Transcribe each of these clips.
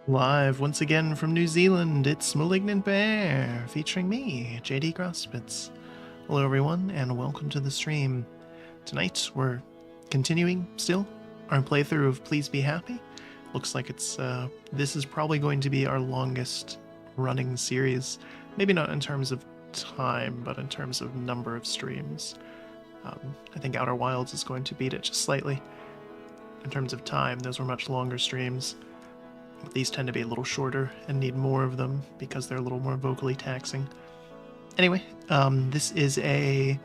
Live once again from New Zealand, it's Malignant Bear, featuring me, JD Grosspitz. Hello everyone, and welcome to the stream. Tonight, we're continuing, still, our playthrough of Please Be Happy. Looks like this is probably going to be our longest running series. Maybe not in terms of time, but in terms of number of streams. I think Outer Wilds is going to beat it just slightly. In terms of time, those were much longer streams. These tend to be a little shorter and need more of them because they're a little more vocally taxing. Anyway, this is a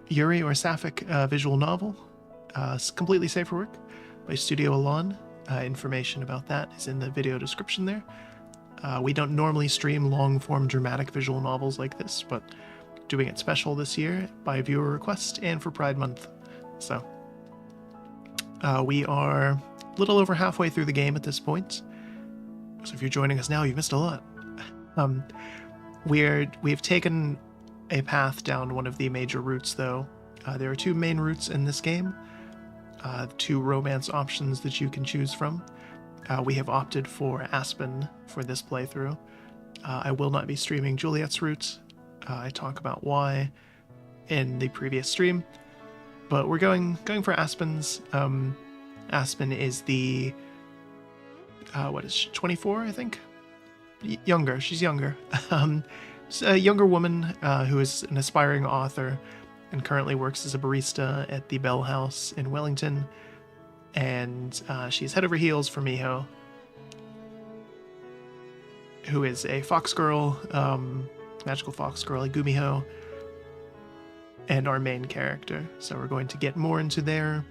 Yuri or Sapphic visual novel, completely safe for work, by Studio Élan. Information about that is in the video description there. We don't normally stream long-form dramatic visual novels like this, but doing it special this year by viewer request and for Pride Month. So, we are a little over halfway through the game at this point. So if you're joining us now, you've missed a lot. We've taken a path down one of the major routes, though. There are two main routes in this game, two romance options that you can choose from. We have opted for Aspen for this playthrough. I will not be streaming Juliet's route. I talk about why in the previous stream, but we're going for Aspen's. Aspen is the, what is she, 24, I think? Younger, she's younger. She's a younger woman who is an aspiring author and currently works as a barista at the Bell House in Wellington. And she's head over heels for Miho, who is a fox girl, magical fox girl, a Gumiho, and our main character. So we're going to get more into their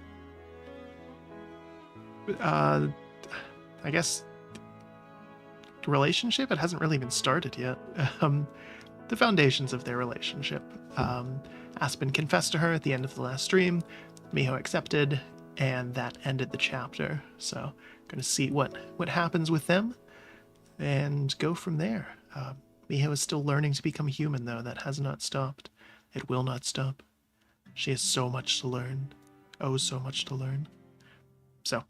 I guess relationship. It hasn't really been started yet. The foundations of their relationship. Aspen confessed to her at the end of the last stream. Miho accepted, and that ended the chapter. So, gonna see what happens with them, and go from there. Miho is still learning to become human, though. That has not stopped. It will not stop. She has so much to learn. Oh, so much to learn. So,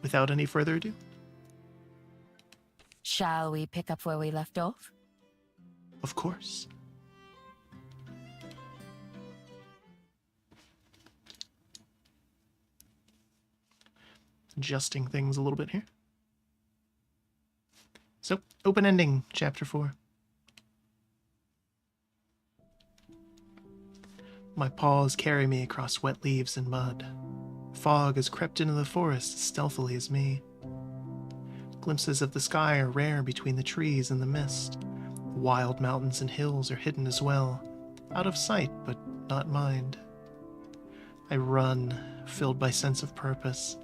without any further ado, shall we pick up where we left off? Of course. Adjusting things a little bit here. So, open ending, chapter 4. My paws carry me across wet leaves and mud. Fog has crept into the forest as stealthily as me. Glimpses of the sky are rare between the trees and the mist. Wild mountains and hills are hidden as well, out of sight but not mind. I run, filled by sense of purpose,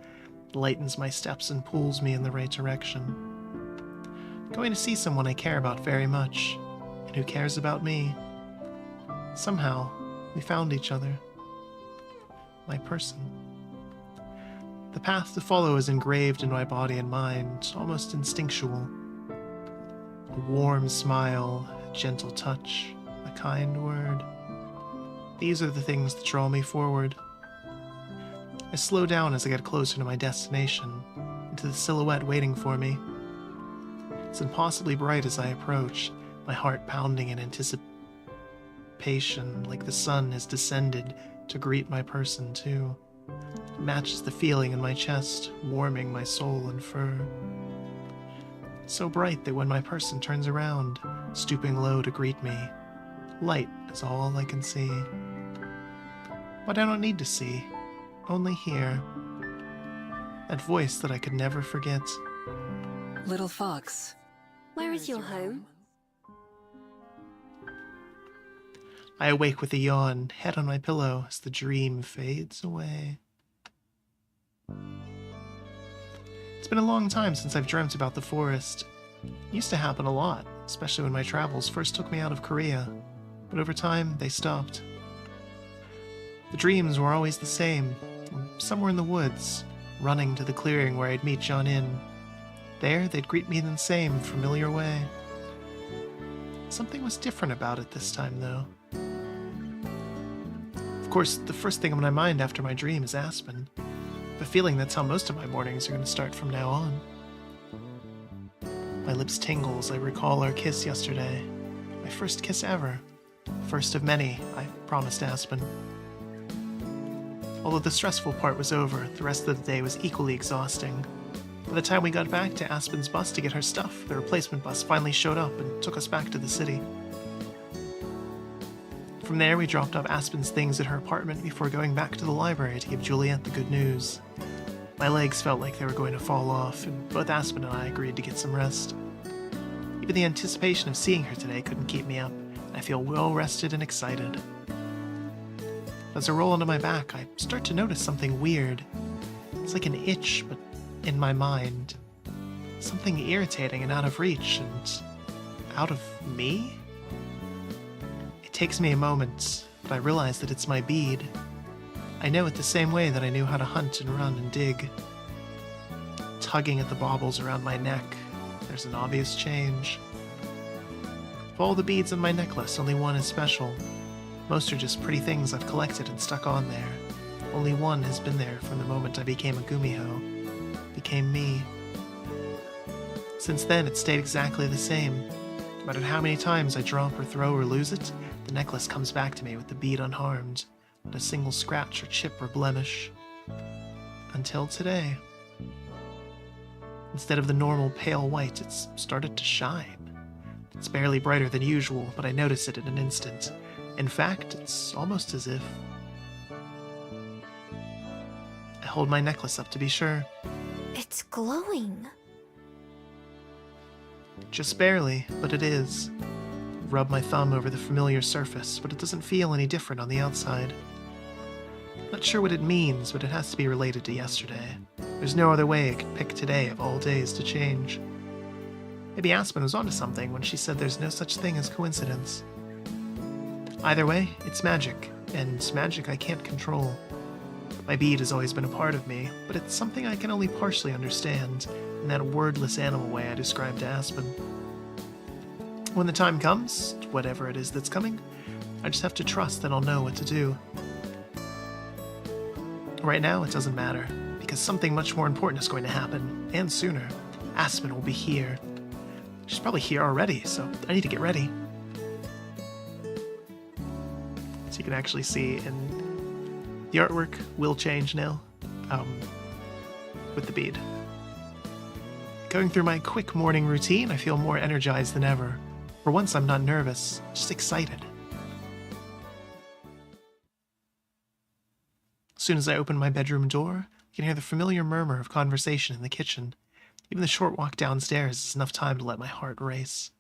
lightens my steps and pulls me in the right direction. Going to see someone I care about very much, and who cares about me. Somehow, we found each other. My person. The path to follow is engraved in my body and mind, almost instinctual. A warm smile, a gentle touch, a kind word. These are the things that draw me forward. I slow down as I get closer to my destination, and to the silhouette waiting for me. It's impossibly bright as I approach, my heart pounding in anticipation, like the sun has descended to greet my person too. It matches the feeling in my chest, warming my soul and fur. So bright that when my person turns around, stooping low to greet me, light is all I can see. But I don't need to see, only hear. That voice that I could never forget. Little fox, Where is your home? I awake with a yawn, head on my pillow as the dream fades away. It's been a long time since I've dreamt about the forest. It used to happen a lot, especially when my travels first took me out of Korea, but over time they stopped. The dreams were always the same, somewhere in the woods, running to the clearing where I'd meet John-in. There, they'd greet me in the same familiar way. Something was different about it this time, though. Of course, the first thing on my mind after my dream is Aspen. I have a feeling that's how most of my mornings are going to start from now on. My lips tingle as I recall our kiss yesterday. My first kiss ever. First of many, I promised Aspen. Although the stressful part was over, the rest of the day was equally exhausting. By the time we got back to Aspen's bus to get her stuff, the replacement bus finally showed up and took us back to the city. From there, we dropped off Aspen's things at her apartment before going back to the library to give Juliet the good news. My legs felt like they were going to fall off, and both Aspen and I agreed to get some rest. Even the anticipation of seeing her today couldn't keep me up, and I feel well rested and excited. As I roll onto my back, I start to notice something weird. It's like an itch, but in my mind. Something irritating and out of reach, and out of me? It takes me a moment, but I realize that it's my bead. I know it the same way that I knew how to hunt and run and dig. Tugging at the baubles around my neck, there's an obvious change. Of all the beads on my necklace, only one is special. Most are just pretty things I've collected and stuck on there. Only one has been there from the moment I became a Gumiho. Became me. Since then, it stayed exactly the same. No matter how many times I drop or throw or lose it, the necklace comes back to me with the bead unharmed. Not a single scratch or chip or blemish. Until today. Instead of the normal pale white, it's started to shine. It's barely brighter than usual, but I notice it in an instant. In fact, it's almost as if... I hold my necklace up to be sure. It's glowing. Just barely, but it is. Rub my thumb over the familiar surface, but it doesn't feel any different on the outside. Not sure what it means, but it has to be related to yesterday. There's no other way I could pick today of all days to change. Maybe Aspen was onto something when she said there's no such thing as coincidence. Either way, it's magic, and magic I can't control. My bead has always been a part of me, but it's something I can only partially understand, in that wordless animal way I described to Aspen. When the time comes, whatever it is that's coming, I just have to trust that I'll know what to do. Right now, it doesn't matter, because something much more important is going to happen, and sooner. Aspen will be here. She's probably here already, so I need to get ready. So you can actually see in the artwork will change now, with the bead. Going through my quick morning routine, I feel more energized than ever. For once, I'm not nervous, just excited. As soon as I open my bedroom door, I can hear the familiar murmur of conversation in the kitchen. Even the short walk downstairs is enough time to let my heart race.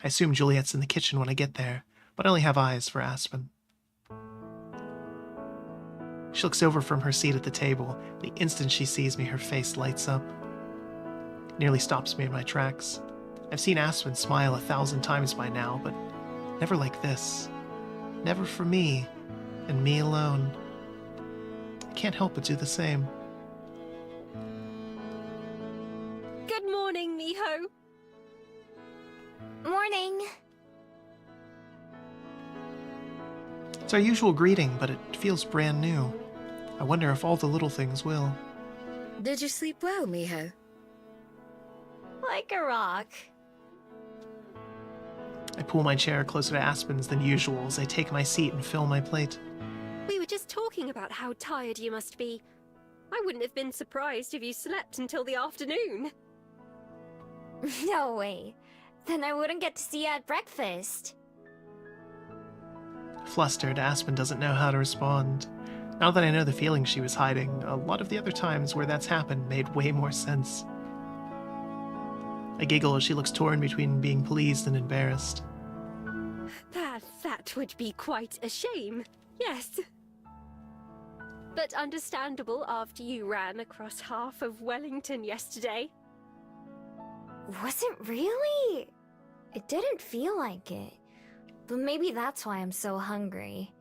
I assume Juliet's in the kitchen when I get there, but I only have eyes for Aspen. She looks over from her seat at the table. The instant she sees me, her face lights up. It nearly stops me in my tracks. I've seen Aspen smile 1,000 times by now, but never like this. Never for me, and me alone. I can't help but do the same. Good morning, Miho. Morning. It's our usual greeting, but it feels brand new. I wonder if all the little things will. Did you sleep well, Miho? Like a rock. I pull my chair closer to Aspen's than usual as I take my seat and fill my plate. We were just talking about how tired you must be. I wouldn't have been surprised if you slept until the afternoon. No way. Then I wouldn't get to see you at breakfast. Flustered, Aspen doesn't know how to respond. Now that I know the feeling she was hiding, a lot of the other times where that's happened made way more sense. I giggle as she looks torn between being pleased and embarrassed. That would be quite a shame, yes. But understandable after you ran across half of Wellington yesterday. Was it really? It didn't feel like it. But maybe that's why I'm so hungry.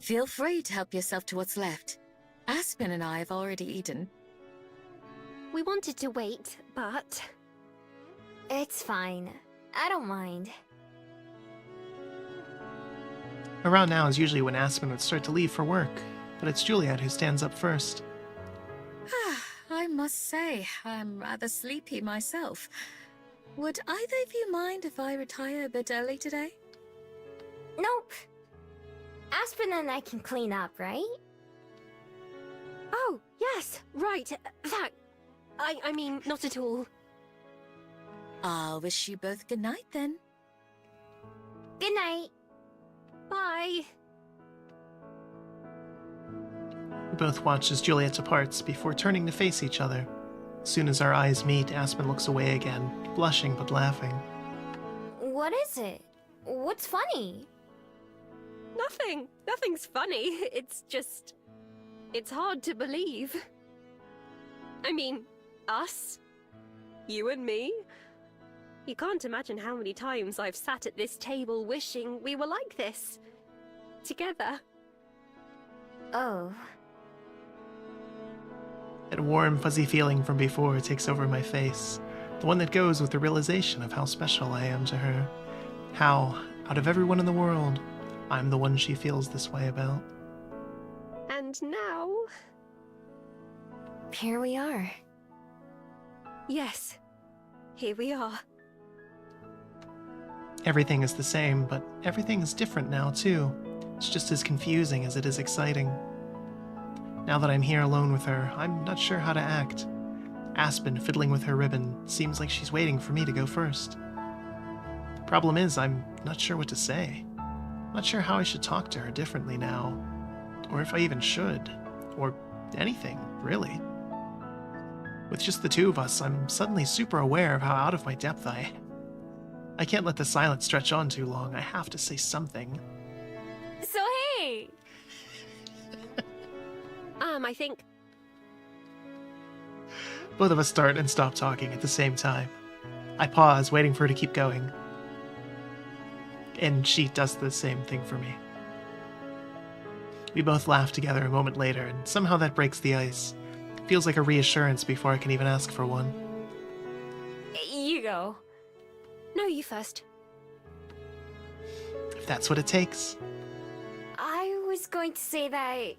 Feel free to help yourself to what's left. Aspen and I have already eaten. We wanted to wait, but... It's fine. I don't mind. Around now is usually when Aspen would start to leave for work, but it's Juliet who stands up first. I must must say, I'm rather sleepy myself. Would either of you mind if I retire a bit early today? Nope. Aspen and I can clean up, right? Oh, yes, right. That. I mean, not at all. I'll wish you both good night then. Good night. Bye. We both watch as Juliet departs before turning to face each other. As soon as our eyes meet, Aspen looks away again, blushing but laughing. What is it? What's funny? Nothing. Nothing's funny. It's just... It's hard to believe. I mean, us? You and me? You can't imagine how many times I've sat at this table wishing we were like this. Together. Oh. That warm, fuzzy feeling from before takes over my face. The one that goes with the realization of how special I am to her. How, out of everyone in the world, I'm the one she feels this way about. And now... Here we are. Yes. Here we are. Everything is the same, but everything is different now, too. It's just as confusing as it is exciting. Now that I'm here alone with her, I'm not sure how to act. Aspen, fiddling with her ribbon, seems like she's waiting for me to go first. Problem is, I'm not sure what to say. Not sure how I should talk to her differently now. Or if I even should. Or anything, really. With just the two of us, I'm suddenly super aware of how out of my depth I am. I can't let the silence stretch on too long. I have to say something. So hey! I think... Both of us start and stop talking at the same time. I pause, waiting for her to keep going. And she does the same thing for me. We both laugh together a moment later, and somehow that breaks the ice. Feels like a reassurance before I can even ask for one. You go. No, you first. If that's what it takes. I was going to say that...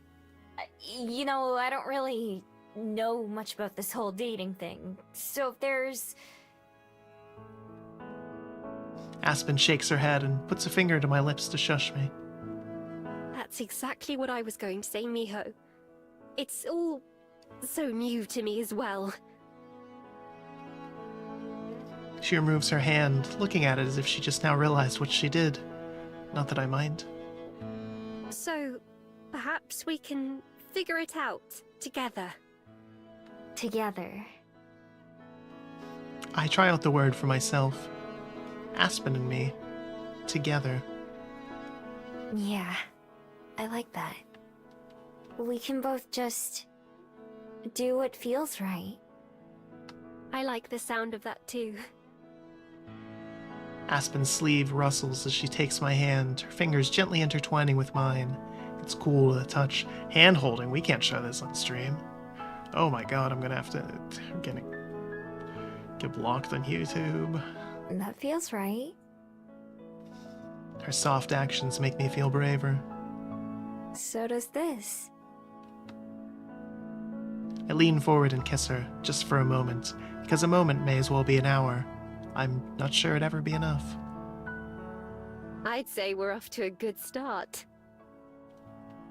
You know, I don't really know much about this whole dating thing. So if there's... Aspen shakes her head and puts a finger to my lips to shush me. That's exactly what I was going to say, Miho. It's all so new to me as well. She removes her hand, looking at it as if she just now realized what she did. Not that I mind. So, perhaps we can figure it out together. Together. I try out the word for myself. Aspen and me. Together. Yeah, I like that. We can both just... do what feels right. I like the sound of that too. Aspen's sleeve rustles as she takes my hand, her fingers gently intertwining with mine. It's cool to the touch. Hand-holding, we can't show this on stream. Oh my god, I'm gonna get blocked on YouTube. That feels right. Her soft actions make me feel braver. So does this. I lean forward and kiss her, just for a moment, because a moment may as well be an hour. I'm not sure it'd ever be enough. I'd say we're off to a good start.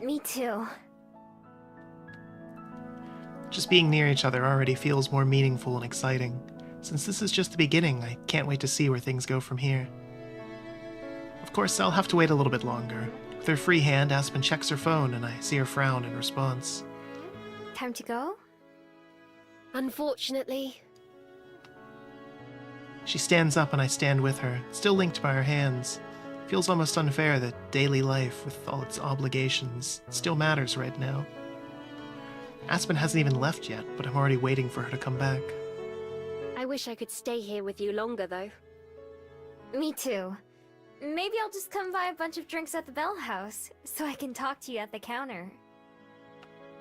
Me too. Just being near each other already feels more meaningful and exciting. Since this is just the beginning, I can't wait to see where things go from here. Of course, I'll have to wait a little bit longer. With her free hand, Aspen checks her phone, and I see her frown in response. Time to go? Unfortunately. She stands up and I stand with her, still linked by our hands. Feels almost unfair that daily life, with all its obligations, still matters right now. Aspen hasn't even left yet, but I'm already waiting for her to come back. I wish I could stay here with you longer, though. Me too. Maybe I'll just come buy a bunch of drinks at the Bell House, so I can talk to you at the counter.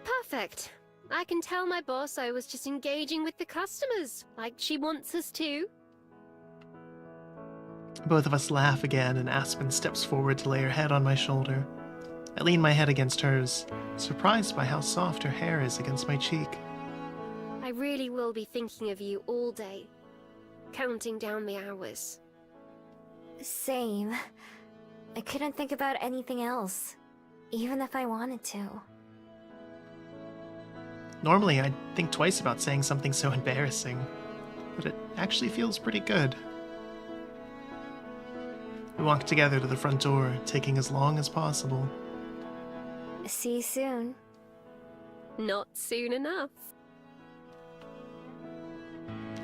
Perfect. I can tell my boss I was just engaging with the customers, like she wants us to. Both of us laugh again, and Aspen steps forward to lay her head on my shoulder. I lean my head against hers, surprised by how soft her hair is against my cheek. I really will be thinking of you all day, counting down the hours. Same. I couldn't think about anything else, even if I wanted to. Normally, I'd think twice about saying something so embarrassing, but it actually feels pretty good. We walk together to the front door, taking as long as possible. See you soon. Not soon enough.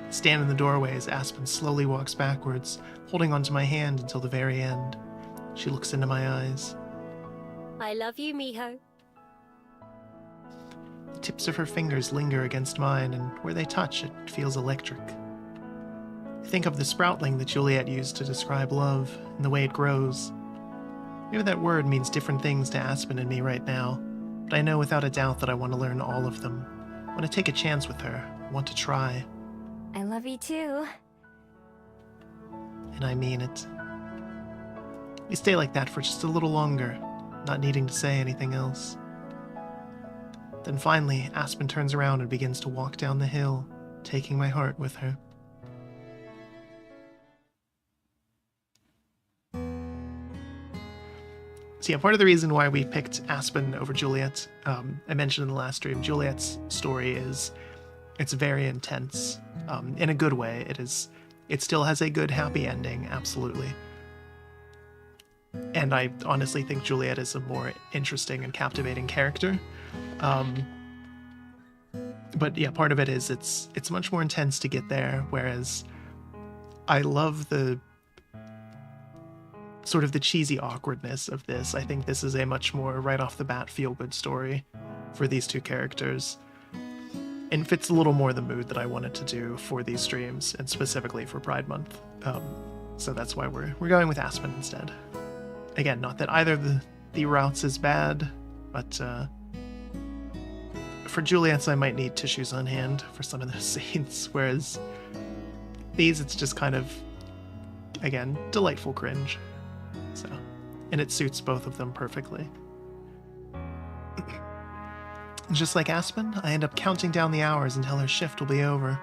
Stand in the doorway as Aspen slowly walks backwards, holding onto my hand until the very end. She looks into my eyes. I love you, Miho. The tips of her fingers linger against mine, and where they touch, it feels electric. I think of the sproutling that Juliet used to describe love, and the way it grows. Maybe that word means different things to Aspen and me right now, but I know without a doubt that I want to learn all of them. I want to take a chance with her. I want to try. I love you too. And I mean it. We stay like that for just a little longer, not needing to say anything else. Then finally, Aspen turns around and begins to walk down the hill, taking my heart with her. So yeah, part of the reason why we picked Aspen over Juliet, I mentioned in the last stream, Juliet's story it's very intense. In a good way. It still has a good, happy ending, absolutely. And I honestly think Juliet is a more interesting and captivating character. But yeah, part of it is it's much more intense to get there, whereas I love the sort of the cheesy awkwardness of this. I think this is a much more right off the bat feel-good story for these two characters. And fits a little more the mood that I wanted to do for these streams, and specifically for Pride Month. So that's why we're going with Aspen instead. Again, not that either of the routes is bad, but for Juliet's I might need tissues on hand for some of those scenes, whereas these it's just kind of, again, delightful cringe. So, and it suits both of them perfectly. Just like Aspen, I end up counting down the hours until her shift will be over.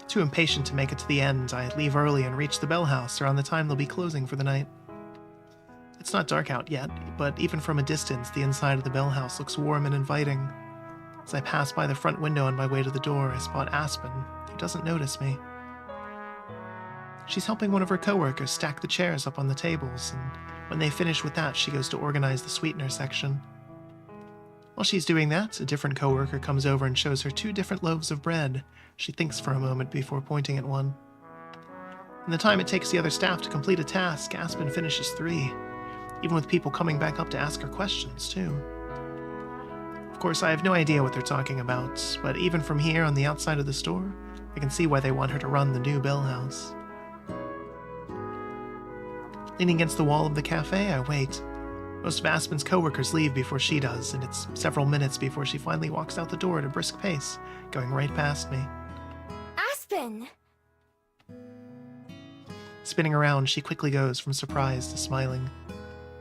Too impatient to make it to the end, I leave early and reach the bell house around the time they'll be closing for the night. It's not dark out yet, but even from a distance, the inside of the bell house looks warm and inviting. As I pass by the front window on my way to the door, I spot Aspen, who doesn't notice me. She's helping one of her coworkers stack the chairs up on the tables, and when they finish with that, she goes to organize the sweetener section. While she's doing that, a different coworker comes over and shows her 2 different loaves of bread. She thinks for a moment before pointing at one. In the time it takes the other staff to complete a task, Aspen finishes 3, even with people coming back up to ask her questions, too. Of course, I have no idea what they're talking about, but even from here on the outside of the store, I can see why they want her to run the new bell house. Leaning against the wall of the cafe, I wait. Most of Aspen's coworkers leave before she does, and it's several minutes before she finally walks out the door at a brisk pace, going right past me. Aspen! Spinning around, she quickly goes from surprise to smiling.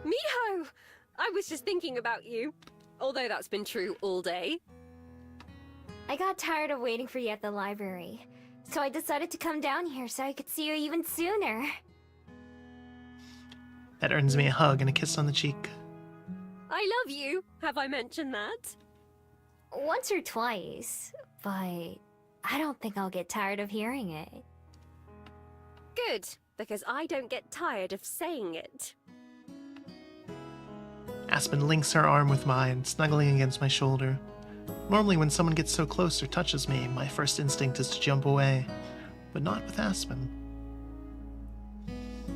Miho! I was just thinking about you. Although that's been true all day. I got tired of waiting for you at the library, so I decided to come down here so I could see you even sooner. That earns me a hug and a kiss on the cheek. I love you. Have I mentioned that? Once or twice, but I don't think I'll get tired of hearing it. Good, because I don't get tired of saying it. Aspen links her arm with mine, snuggling against my shoulder. Normally when someone gets so close or touches me, my first instinct is to jump away, but not with Aspen.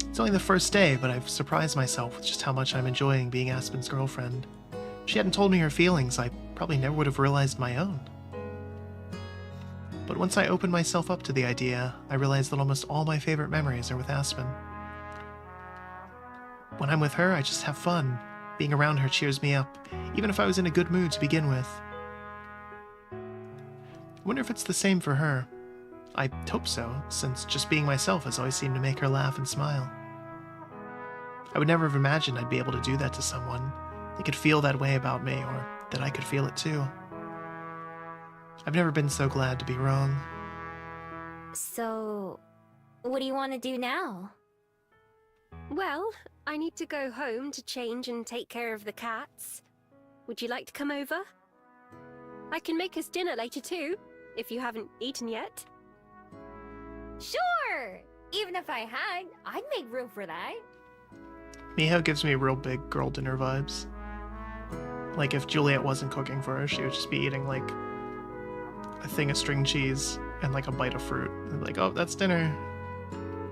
It's only the first day, but I've surprised myself with just how much I'm enjoying being Aspen's girlfriend. If she hadn't told me her feelings, I probably never would have realized my own. But once I opened myself up to the idea, I realized that almost all my favorite memories are with Aspen. When I'm with her, I just have fun. Being around her cheers me up, even if I was in a good mood to begin with. I wonder if it's the same for her. I hope so, since just being myself has always seemed to make her laugh and smile. I would never have imagined I'd be able to do that to someone. They could feel that way about me, or that I could feel it too. I've never been so glad to be wrong. So, what do you want to do now? Well, I need to go home to change and take care of the cats. Would you like to come over? I can make us dinner later too, if you haven't eaten yet. Sure! Even if I had, I'd make room for that. Miho gives me real big girl dinner vibes. Like if Juliet wasn't cooking for her, she would just be eating like a thing of string cheese and like a bite of fruit. And like, oh, that's dinner.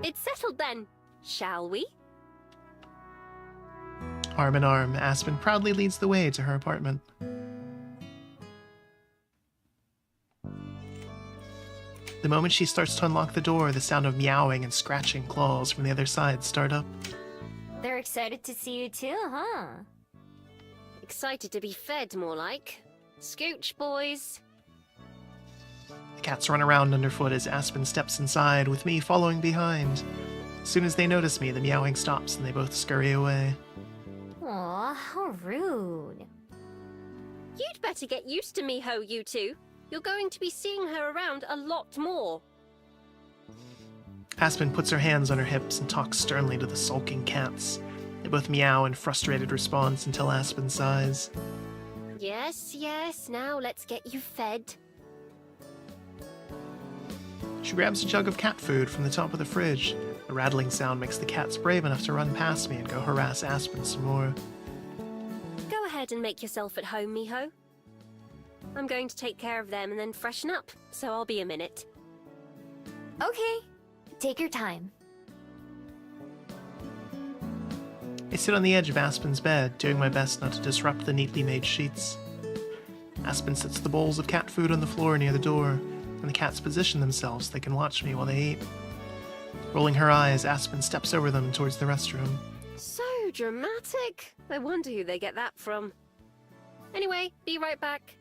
It's settled then, shall we? Arm in arm, Aspen proudly leads the way to her apartment. The moment she starts to unlock the door, the sound of meowing and scratching claws from the other side start up. They're excited to see you too, huh? Excited to be fed, more like. Scooch, boys. The cats run around underfoot as Aspen steps inside, with me following behind. As soon as they notice me, the meowing stops and they both scurry away. Aw, how rude. You'd better get used to Miho, you two. You're going to be seeing her around a lot more. Aspen puts her hands on her hips and talks sternly to the sulking cats. They both meow in frustrated response until Aspen sighs. Yes, yes, now let's get you fed. She grabs a jug of cat food from the top of the fridge. The rattling sound makes the cats brave enough to run past me and go harass Aspen some more. Go ahead and make yourself at home, Miho. I'm going to take care of them and then freshen up, so I'll be a minute. Okay, take your time. I sit on the edge of Aspen's bed, doing my best not to disrupt the neatly made sheets. Aspen sets the bowls of cat food on the floor near the door, and the cats position themselves so they can watch me while they eat. Rolling her eyes, Aspen steps over them towards the restroom. So dramatic. I wonder who they get that from. Anyway, be right back.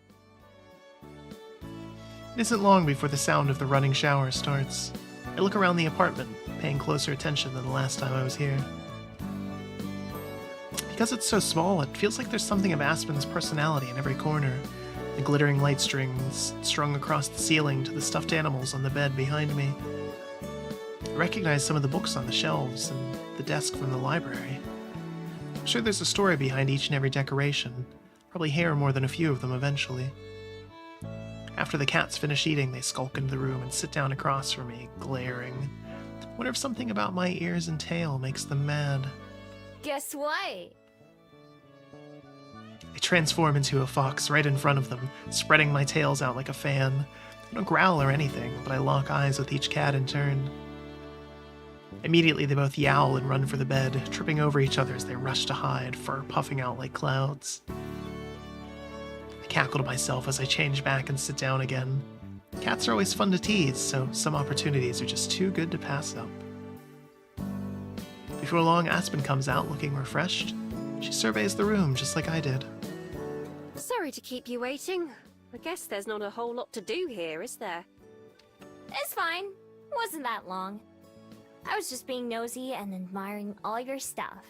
It isn't long before the sound of the running shower starts. I look around the apartment, paying closer attention than the last time I was here. Because it's so small, it feels like there's something of Aspen's personality in every corner. The glittering light strings strung across the ceiling to the stuffed animals on the bed behind me. I recognize some of the books on the shelves and the desk from the library. I'm sure there's a story behind each and every decoration. Probably hear more than a few of them eventually. After the cats finish eating, they skulk into the room and sit down across from me, glaring. Wonder if something about my ears and tail makes them mad. Guess what? I transform into a fox right in front of them, spreading my tails out like a fan. I don't growl or anything, but I lock eyes with each cat in turn. Immediately, they both yowl and run for the bed, tripping over each other as they rush to hide, fur puffing out like clouds. I cackle to myself as I change back and sit down again. Cats are always fun to tease, so some opportunities are just too good to pass up. Before long, Aspen comes out looking refreshed. She surveys the room just like I did. Sorry to keep you waiting. I guess there's not a whole lot to do here, is there? It's fine. Wasn't that long. I was just being nosy and admiring all your stuff.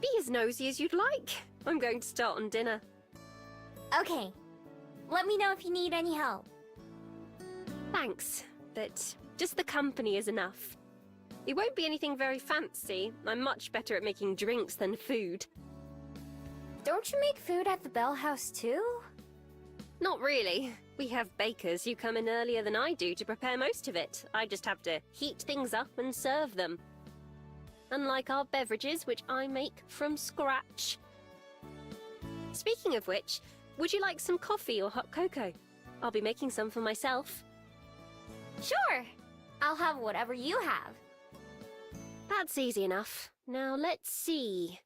Be as nosy as you'd like. I'm going to start on dinner. Okay. Let me know if you need any help. Thanks, but just the company is enough. It won't be anything very fancy. I'm much better at making drinks than food. Don't you make food at the Bell House too? Not really. We have bakers who come in earlier than I do to prepare most of it. I just have to heat things up and serve them. Unlike our beverages, which I make from scratch. Speaking of which, would you like some coffee or hot cocoa? I'll be making some for myself. Sure. I'll have whatever you have. That's easy enough. Now let's see.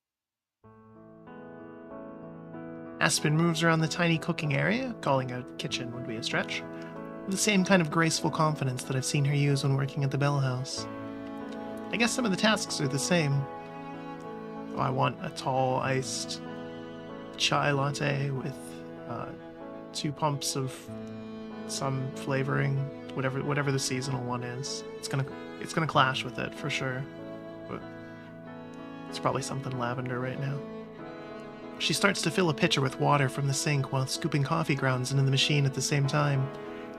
Aspen moves around the tiny cooking area, calling a kitchen would be a stretch, with the same kind of graceful confidence that I've seen her use when working at the Bell House. I guess some of the tasks are the same. Oh, I want a tall, iced chai latte with 2 pumps of some flavoring, whatever the seasonal one is. It's gonna clash with it for sure, but it's probably something lavender right now. She starts to fill a pitcher with water from the sink while scooping coffee grounds into the machine at the same time.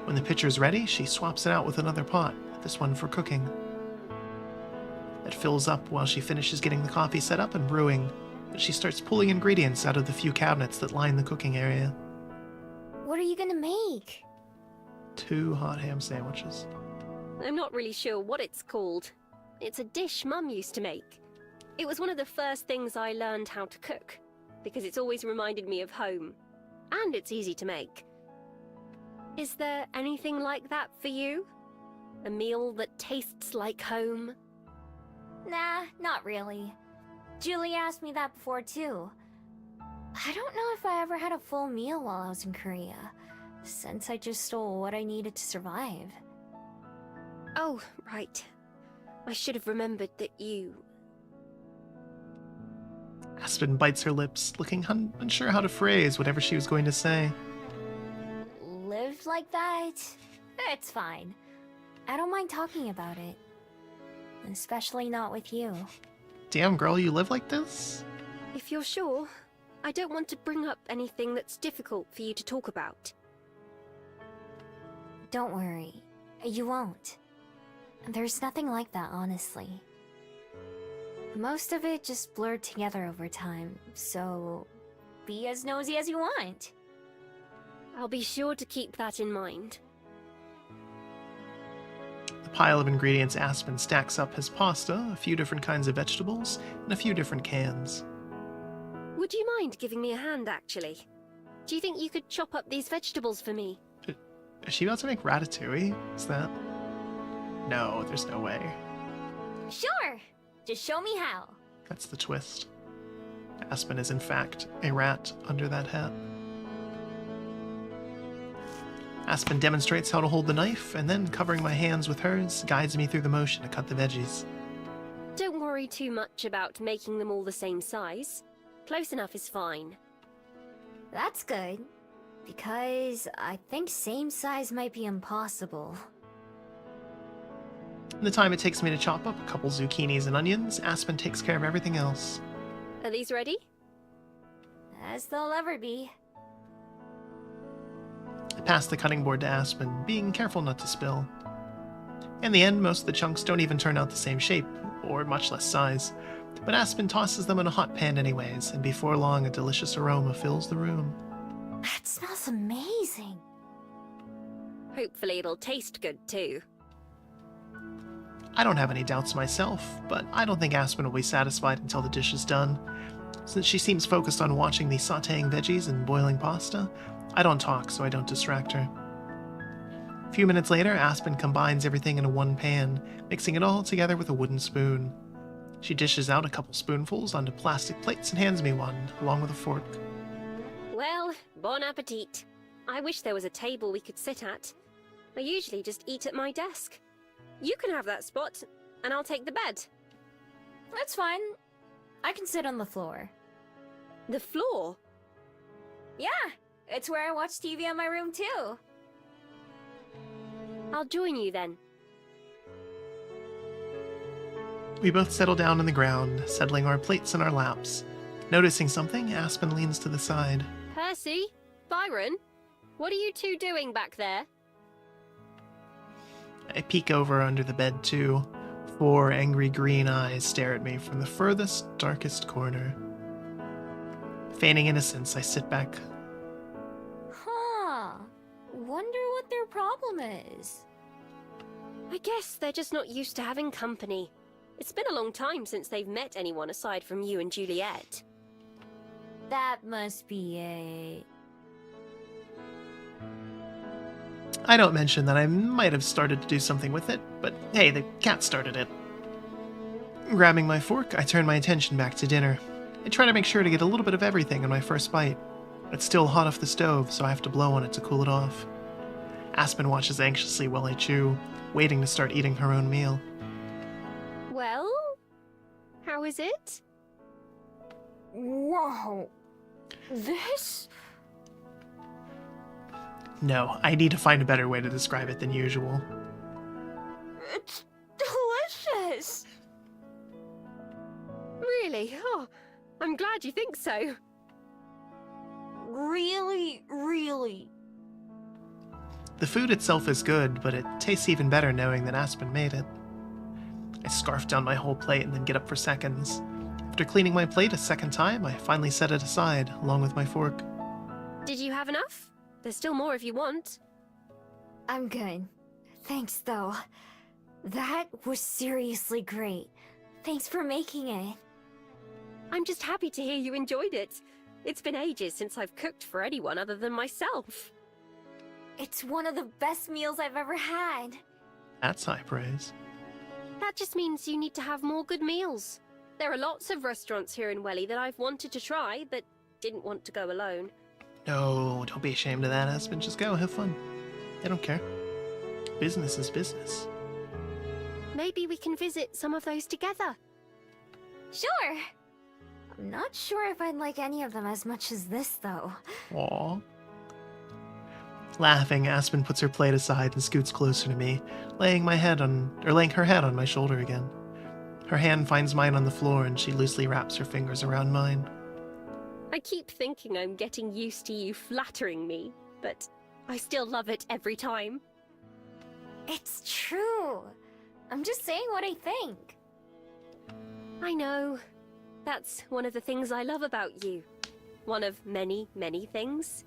When the pitcher's ready, she swaps it out with another pot, this one for cooking. It fills up while she finishes getting the coffee set up and brewing. She starts pulling ingredients out of the few cabinets that line the cooking area. What are you gonna make? 2 hot ham sandwiches. I'm not really sure what it's called. It's a dish Mum used to make. It was one of the first things I learned how to cook, because it's always reminded me of home. And it's easy to make. Is there anything like that for you? A meal that tastes like home? Nah, not really. Julie asked me that before too. I don't know if I ever had a full meal while I was in Korea, since I just stole what I needed to survive. Oh, right. I should have remembered that you... Aspen bites her lips, looking unsure how to phrase whatever she was going to say. Lived like that? It's fine. I don't mind talking about it. Especially not with you. Damn, girl, you live like this? If you're sure, I don't want to bring up anything that's difficult for you to talk about. Don't worry. You won't. There's nothing like that, honestly. Most of it just blurred together over time, so be as nosy as you want. I'll be sure to keep that in mind. The pile of ingredients Aspen stacks up has pasta, a few different kinds of vegetables, and a few different cans. Would you mind giving me a hand, actually? Do you think you could chop up these vegetables for me? Is she about to make ratatouille? Is that... No, there's no way. Sure! Just show me how. That's the twist. Aspen is in fact a rat under that hat. Aspen demonstrates how to hold the knife, and then, covering my hands with hers, guides me through the motion to cut the veggies. Don't worry too much about making them all the same size. Close enough is fine. That's good. Because I think same size might be impossible. In the time it takes me to chop up a couple zucchinis and onions, Aspen takes care of everything else. Are these ready? As they'll ever be. I pass the cutting board to Aspen, being careful not to spill. In the end, most of the chunks don't even turn out the same shape, or much less size, but Aspen tosses them in a hot pan anyways, and before long a delicious aroma fills the room. That smells amazing. Hopefully it'll taste good too. I don't have any doubts myself, but I don't think Aspen will be satisfied until the dish is done. Since she seems focused on watching the sautéing veggies and boiling pasta, I don't talk so I don't distract her. A few minutes later, Aspen combines everything into one pan, mixing it all together with a wooden spoon. She dishes out a couple spoonfuls onto plastic plates and hands me one, along with a fork. Well, bon appetit. I wish there was a table we could sit at. I usually just eat at my desk. You can have that spot, and I'll take the bed. That's fine. I can sit on the floor. The floor? Yeah, it's where I watch TV in my room too. I'll join you then. We both settle down on the ground, settling our plates in our laps. Noticing something, Aspen leans to the side. Percy? Byron? What are you two doing back there? I peek over under the bed too. 4 angry green eyes stare at me from the furthest, darkest corner. Feigning innocence, I sit back. Huh. Wonder what their problem is. I guess they're just not used to having company. It's been a long time since they've met anyone aside from you and Juliet. That must be it. I don't mention that I might have started to do something with it, but hey, the cat started it. Grabbing my fork, I turn my attention back to dinner. I try to make sure to get a little bit of everything in my first bite. It's still hot off the stove, so I have to blow on it to cool it off. Aspen watches anxiously while I chew, waiting to start eating her own meal. Well, how is it? Whoa. This? No, I need to find a better way to describe it than usual. It's delicious. Really? Oh, I'm glad you think so. really, really. The food itself is good, but it tastes even better knowing that Aspen made it. I scarf down my whole plate and then get up for seconds. After cleaning my plate a second time, I finally set it aside, along with my fork. Did you have enough? There's still more if you want. I'm good. Thanks, though. That was seriously great. Thanks for making it. I'm just happy to hear you enjoyed it. It's been ages since I've cooked for anyone other than myself. It's one of the best meals I've ever had. That's high praise. That just means you need to have more good meals. There are lots of restaurants here in Welly that I've wanted to try, but didn't want to go alone. No, don't be ashamed of that, Aspen. Just go, have fun. I don't care. Business is business. Maybe we can visit some of those together. Sure. I'm not sure if I'd like any of them as much as this, though. Aww. Laughing, Aspen puts her plate aside and scoots closer to me, laying her head on my shoulder again. Her hand finds mine on the floor and she loosely wraps her fingers around mine. I keep thinking I'm getting used to you flattering me, but I still love it every time. It's true. I'm just saying what I think. I know. That's one of the things I love about you. One of many, many things.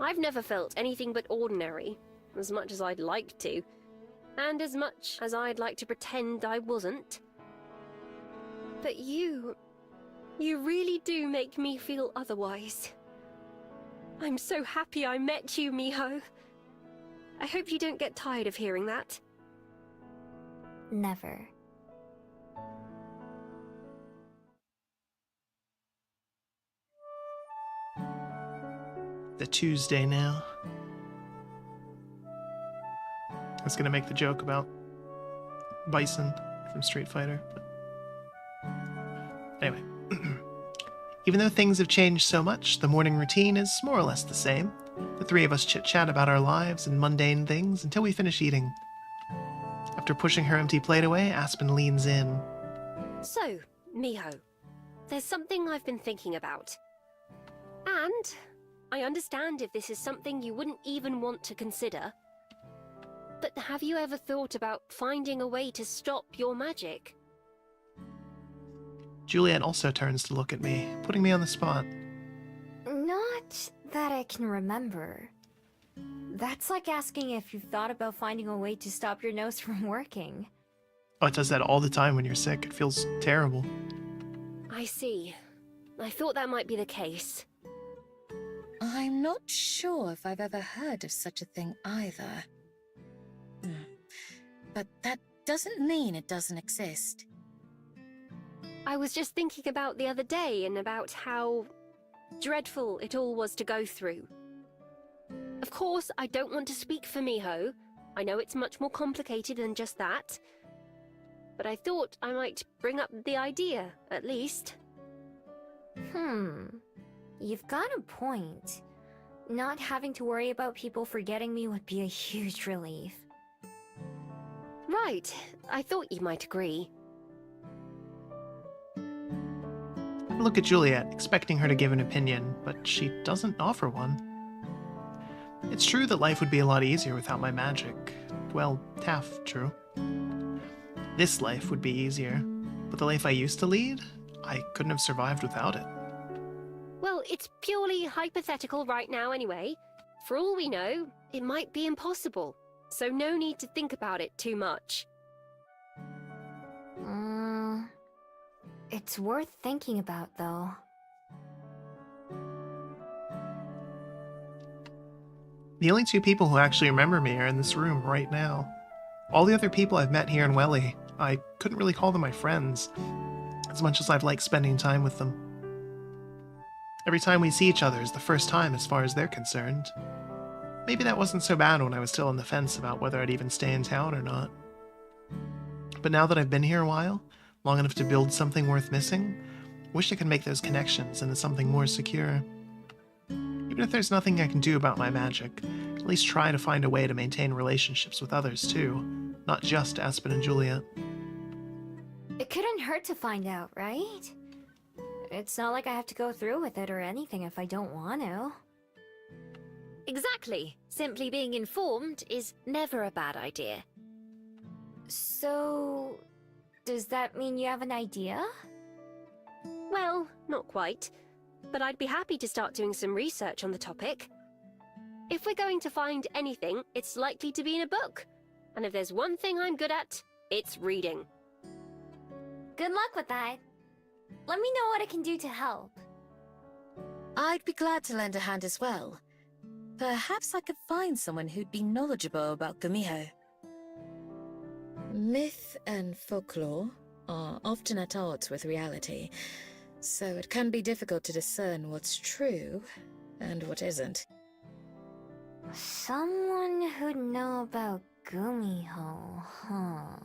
I've never felt anything but ordinary, as much as I'd like to, and as much as I'd like to pretend I wasn't. But you really do make me feel otherwise. I'm so happy I met you, Miho. I hope you don't get tired of hearing that. Never. The Tuesday now. I was gonna make the joke about Bison from Street Fighter, but anyway. Even though things have changed so much, the morning routine is more or less the same. The three of us chit-chat about our lives and mundane things until we finish eating. After pushing her empty plate away, Aspen leans in. So, Miho, there's something I've been thinking about. And I understand if this is something you wouldn't even want to consider. But have you ever thought about finding a way to stop your magic? Juliet also turns to look at me, putting me on the spot. Not that I can remember. That's like asking if you've thought about finding a way to stop your nose from working. Oh, it does that all the time when you're sick. It feels terrible. I see. I thought that might be the case. I'm not sure if I've ever heard of such a thing either. But that doesn't mean it doesn't exist. I was just thinking about the other day and about how dreadful it all was to go through. Of course, I don't want to speak for Miho. I know it's much more complicated than just that. But I thought I might bring up the idea, at least. You've got a point. Not having to worry about people forgetting me would be a huge relief. Right. I thought you might agree. I look at Juliet, expecting her to give an opinion, but she doesn't offer one. It's true that life would be a lot easier without my magic. Well, half true. This life would be easier, but the life I used to lead, I couldn't have survived without it. Well, it's purely hypothetical right now anyway. For all we know, it might be impossible. So no need to think about it too much. It's worth thinking about, though. The only two people who actually remember me are in this room right now. All the other people I've met here in Welly, I couldn't really call them my friends, as much as I've liked spending time with them. Every time we see each other is the first time as far as they're concerned. Maybe that wasn't so bad when I was still on the fence about whether I'd even stay in town or not. But now that I've been here a while, long enough to build something worth missing, wish I could make those connections into something more secure. Even if there's nothing I can do about my magic, at least try to find a way to maintain relationships with others too, not just Aspen and Juliet. It couldn't hurt to find out, right? It's not like I have to go through with it or anything if I don't want to. Exactly. Simply being informed is never a bad idea. So, does that mean you have an idea? Well, not quite. But I'd be happy to start doing some research on the topic. If we're going to find anything, it's likely to be in a book. And if there's one thing I'm good at, it's reading. Good luck with that. Let me know what I can do to help. I'd be glad to lend a hand as well. Perhaps I could find someone who'd be knowledgeable about Miho. Myth and folklore are often at odds with reality, so it can be difficult to discern what's true and what isn't. Someone who'd know about Gumiho, huh?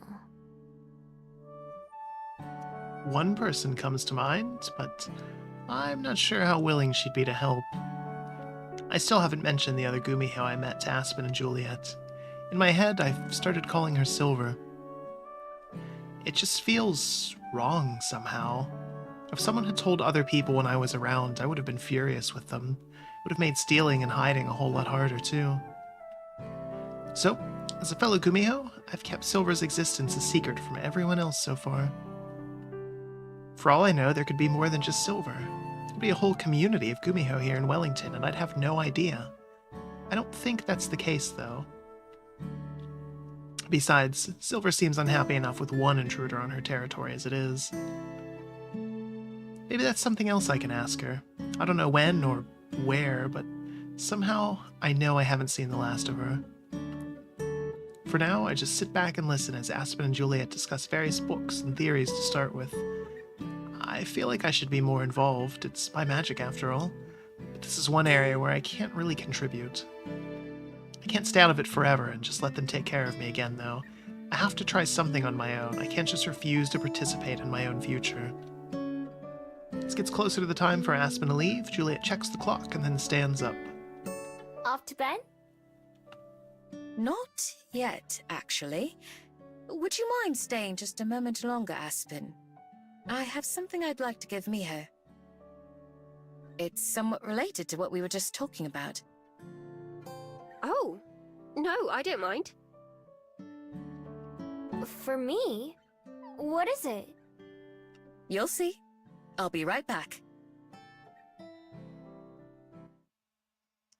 One person comes to mind, but I'm not sure how willing she'd be to help. I still haven't mentioned the other Gumiho I met to Aspen and Juliet. In my head, I've started calling her Silver. It just feels wrong somehow. If someone had told other people when I was around, I would have been furious with them. It would have made stealing and hiding a whole lot harder, too. So, as a fellow Gumiho, I've kept Silver's existence a secret from everyone else so far. For all I know, there could be more than just Silver. There'd be a whole community of Gumiho here in Wellington, and I'd have no idea. I don't think that's the case, though. Besides, Silver seems unhappy enough with one intruder on her territory as it is. Maybe that's something else I can ask her. I don't know when or where, but somehow I know I haven't seen the last of her. For now, I just sit back and listen as Aspen and Juliet discuss various books and theories to start with. I feel like I should be more involved. It's my magic after all. But this is one area where I can't really contribute. I can't stay out of it forever and just let them take care of me again, though. I have to try something on my own. I can't just refuse to participate in my own future. As it gets closer to the time for Aspen to leave, Juliet checks the clock and then stands up. Off to bed? Not yet, actually. Would you mind staying just a moment longer, Aspen? I have something I'd like to give Miho. It's somewhat related to what we were just talking about. Oh, no, I don't mind. For me? What is it? You'll see. I'll be right back.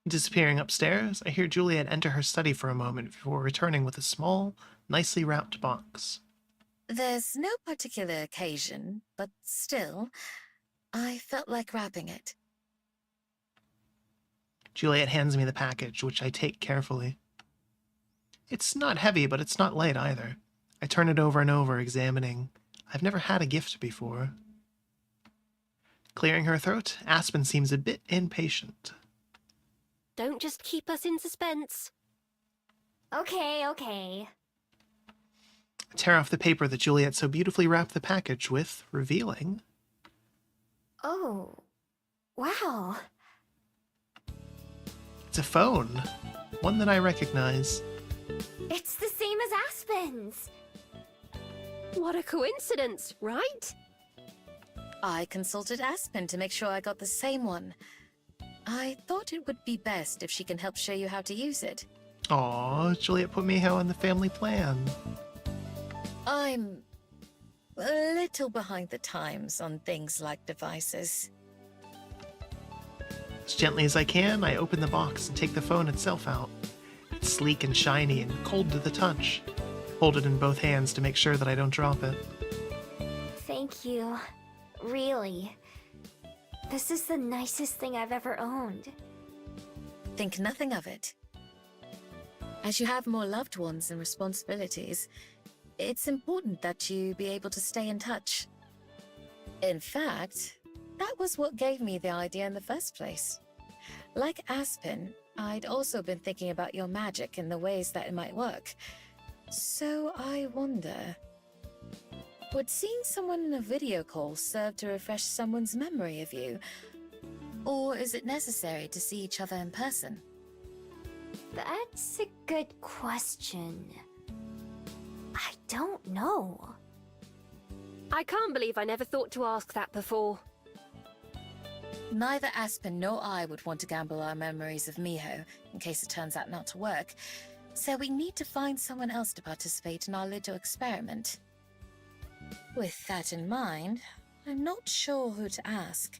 Disappearing upstairs, I hear Juliet enter her study for a moment before returning with a small, nicely wrapped box. There's no particular occasion, but still, I felt like wrapping it. Juliet hands me the package, which I take carefully. It's not heavy, but it's not light either. I turn it over and over, examining. I've never had a gift before. Clearing her throat, Aspen seems a bit impatient. Don't just keep us in suspense. Okay. I tear off the paper that Juliet so beautifully wrapped the package with, revealing... Oh. Wow. It's a phone. One that I recognize. It's the same as Aspen's. What a coincidence, right? I consulted Aspen to make sure I got the same one. I thought it would be best if she can help show you how to use it. Aw, Juliet put Miho on the family plan. I'm a little behind the times on things like devices. As gently as I can, I open the box and take the phone itself out. It's sleek and shiny and cold to the touch. Hold it in both hands to make sure that I don't drop it. Thank you. Really. This is the nicest thing I've ever owned. Think nothing of it. As you have more loved ones and responsibilities, it's important that you be able to stay in touch. In fact, that was what gave me the idea in the first place. Like Aspen, I'd also been thinking about your magic and the ways that it might work. So I wonder, would seeing someone in a video call serve to refresh someone's memory of you? Or is it necessary to see each other in person? That's a good question. I don't know. I can't believe I never thought to ask that before. Neither Aspen nor I would want to gamble our memories of Miho, in case it turns out not to work, so we need to find someone else to participate in our little experiment. With that in mind, I'm not sure who to ask.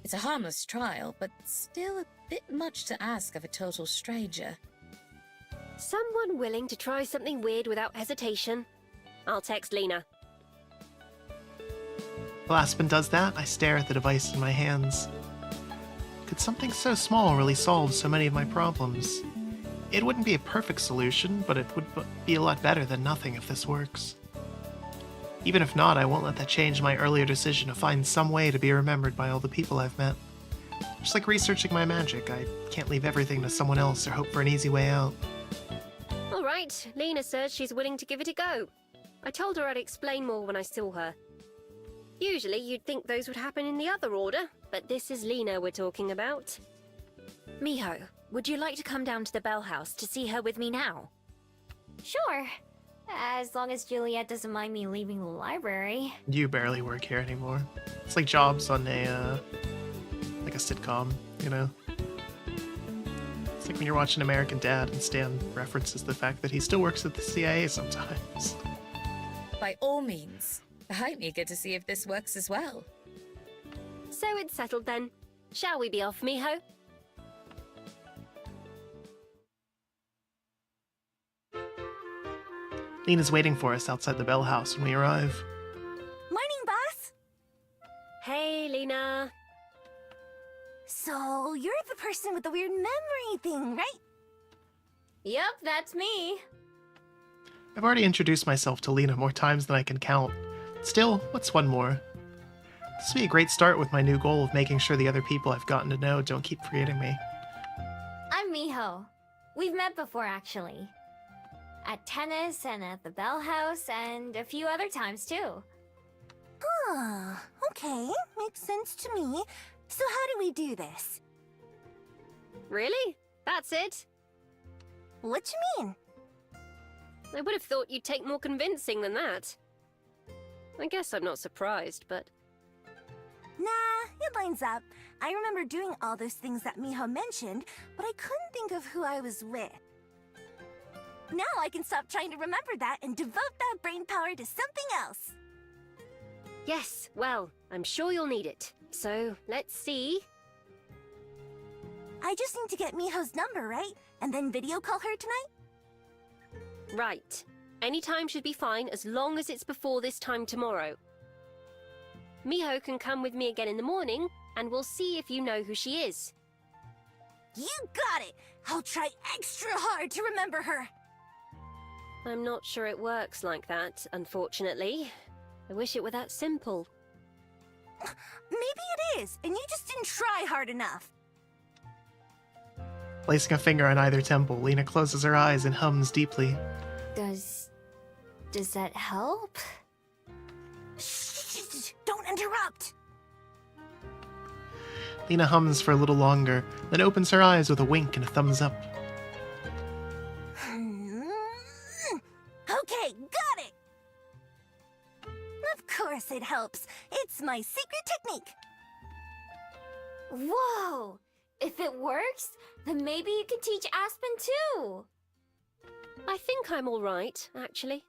It's a harmless trial, but still a bit much to ask of a total stranger. Someone willing to try something weird without hesitation. I'll text Lena. While Aspen does that, I stare at the device in my hands. Could something so small really solve so many of my problems? It wouldn't be a perfect solution, but it would be a lot better than nothing if this works. Even if not, I won't let that change my earlier decision to find some way to be remembered by all the people I've met. Just like researching my magic, I can't leave everything to someone else or hope for an easy way out. All right, Lena says she's willing to give it a go. I told her I'd explain more when I saw her. Usually you'd think those would happen in the other order, but this is Lena we're talking about. Miho, would you like to come down to the Bell House to see her with me now? Sure. As long as Juliet doesn't mind me leaving the library. You barely work here anymore. It's like jobs on a sitcom, you know? It's like when you're watching American Dad and Stan references the fact that he still works at the CIA sometimes. By all means, I'm eager to see if this works as well. So it's settled then. Shall we be off, Miho? Lena's waiting for us outside the Bell House when we arrive. Morning, boss! Hey, Lena. So, you're the person with the weird memory thing, right? Yep, that's me. I've already introduced myself to Lena more times than I can count. Still, what's one more? This will be a great start with my new goal of making sure the other people I've gotten to know don't keep forgetting me. I'm Miho. We've met before, actually. At tennis and at the Bell House and a few other times, too. Ah, okay. Makes sense to me. So how do we do this? Really? That's it? What you mean? I would have thought you'd take more convincing than that. I guess I'm not surprised, but... Nah, it lines up. I remember doing all those things that Miho mentioned, but I couldn't think of who I was with. Now I can stop trying to remember that and devote that brain power to something else. Yes, well, I'm sure you'll need it. So, let's see. I just need to get Miho's number, right? And then video call her tonight? Right. Any time should be fine as long as it's before this time tomorrow. Miho can come with me again in the morning, and we'll see if you know who she is. You got it! I'll try extra hard to remember her. I'm not sure it works like that, unfortunately. I wish it were that simple. Maybe it is, and you just didn't try hard enough. Placing a finger on either temple, Lena closes her eyes and hums deeply. Does that help? Shh, don't interrupt! Lena hums for a little longer, then opens her eyes with a wink and a thumbs up. Okay, got it! Of course it helps. It's my secret technique. Whoa! If it works, then maybe you can teach Aspen too! I think I'm all right, actually.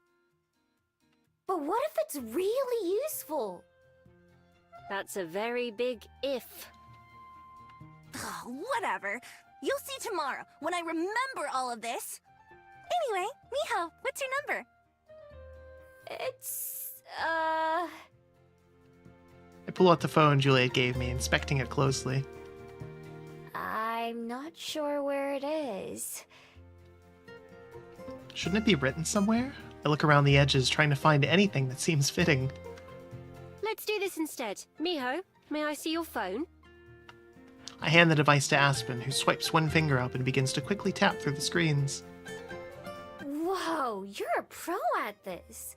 But what if it's really useful? That's a very big if. Whatever. You'll see tomorrow when I remember all of this. Anyway, Miho, what's your number? It's, I pull out the phone Juliet gave me, inspecting it closely. I'm not sure where it is. Shouldn't it be written somewhere? I look around the edges, trying to find anything that seems fitting. Let's do this instead. Miho, may I see your phone? I hand the device to Aspen, who swipes one finger up and begins to quickly tap through the screens. Whoa, you're a pro at this.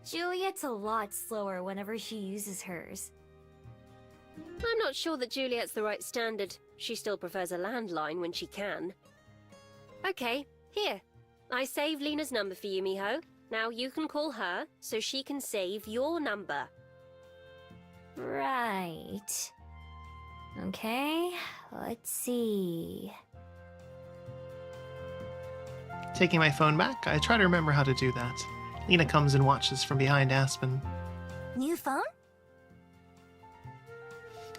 Juliet's a lot slower whenever she uses hers. I'm not sure that Juliet's the right standard. She still prefers a landline when she can. Okay, here. I saved Lena's number for you, Miho. Now you can call her, so she can save your number. Right. Okay, let's see. Taking my phone back, I try to remember how to do that. Lena comes and watches from behind Aspen. New phone?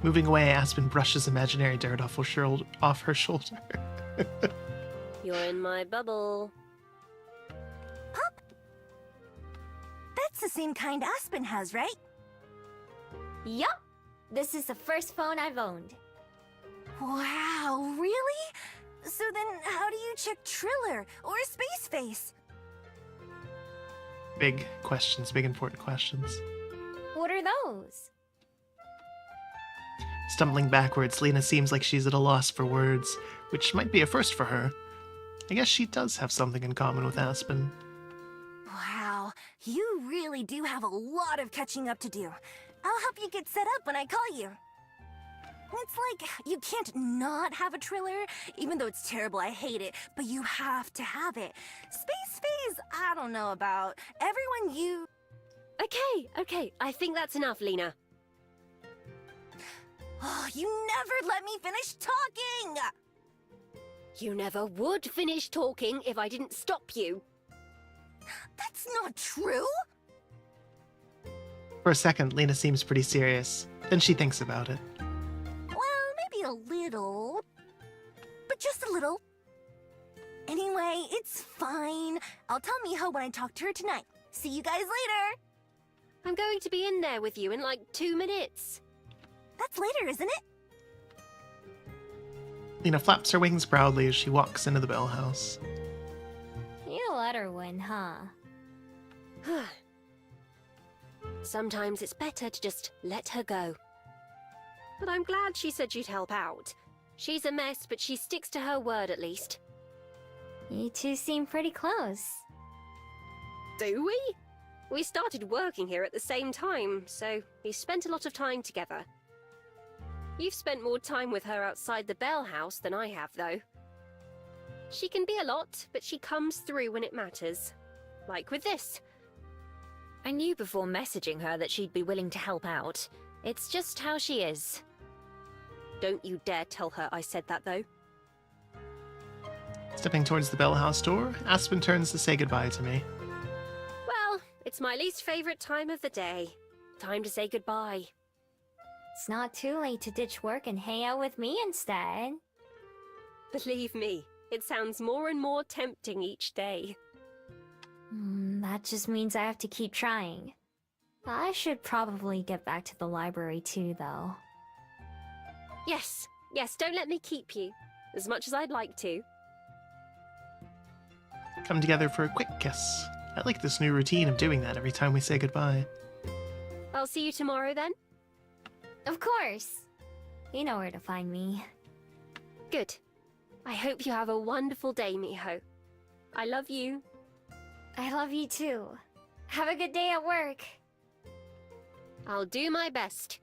Moving away, Aspen brushes imaginary dirt off her shoulder. You're in my bubble. Pop! That's the same kind Aspen has, right? Yup! This is the first phone I've owned. Wow, really? So then how do you check Triller or Space Face? Big questions, big important questions. What are those? Stumbling backwards, Lena seems like she's at a loss for words, which might be a first for her. I guess she does have something in common with Aspen. Wow, you really do have a lot of catching up to do. I'll help you get set up when I call you. It's like, you can't not have a Triller, even though it's terrible, I hate it, but you have to have it. Space Phase, I don't know about. Everyone you... Okay, I think that's enough, Lena. Oh, you never let me finish talking! You never would finish talking if I didn't stop you. That's not true! For a second, Lena seems pretty serious. Then she thinks about it. Well, maybe a little. But just a little. Anyway, it's fine. I'll tell Miho when I talk to her tonight. See you guys later! I'm going to be in there with you in like 2 minutes. That's later, isn't it? Lena flaps her wings proudly as she walks into the Bell House. You let her win, huh? Sometimes it's better to just let her go. But I'm glad she said you'd help out. She's a mess, but she sticks to her word at least. You two seem pretty close. Do we? We started working here at the same time, so we spent a lot of time together. You've spent more time with her outside the Bell House than I have, though. She can be a lot, but she comes through when it matters. Like with this. I knew before messaging her that she'd be willing to help out. It's just how she is. Don't you dare tell her I said that, though. Stepping towards the Bell House door, Aspen turns to say goodbye to me. Well, it's my least favorite time of the day. Time to say goodbye. It's not too late to ditch work and hang out with me instead. Believe me, it sounds more and more tempting each day. That just means I have to keep trying. I should probably get back to the library too, though. Yes, don't let me keep you. As much as I'd like to. Come together for a quick kiss. I like this new routine of doing that every time we say goodbye. I'll see you tomorrow then. Of course! You know where to find me. Good. I hope you have a wonderful day, Miho. I love you. I love you too. Have a good day at work. I'll do my best.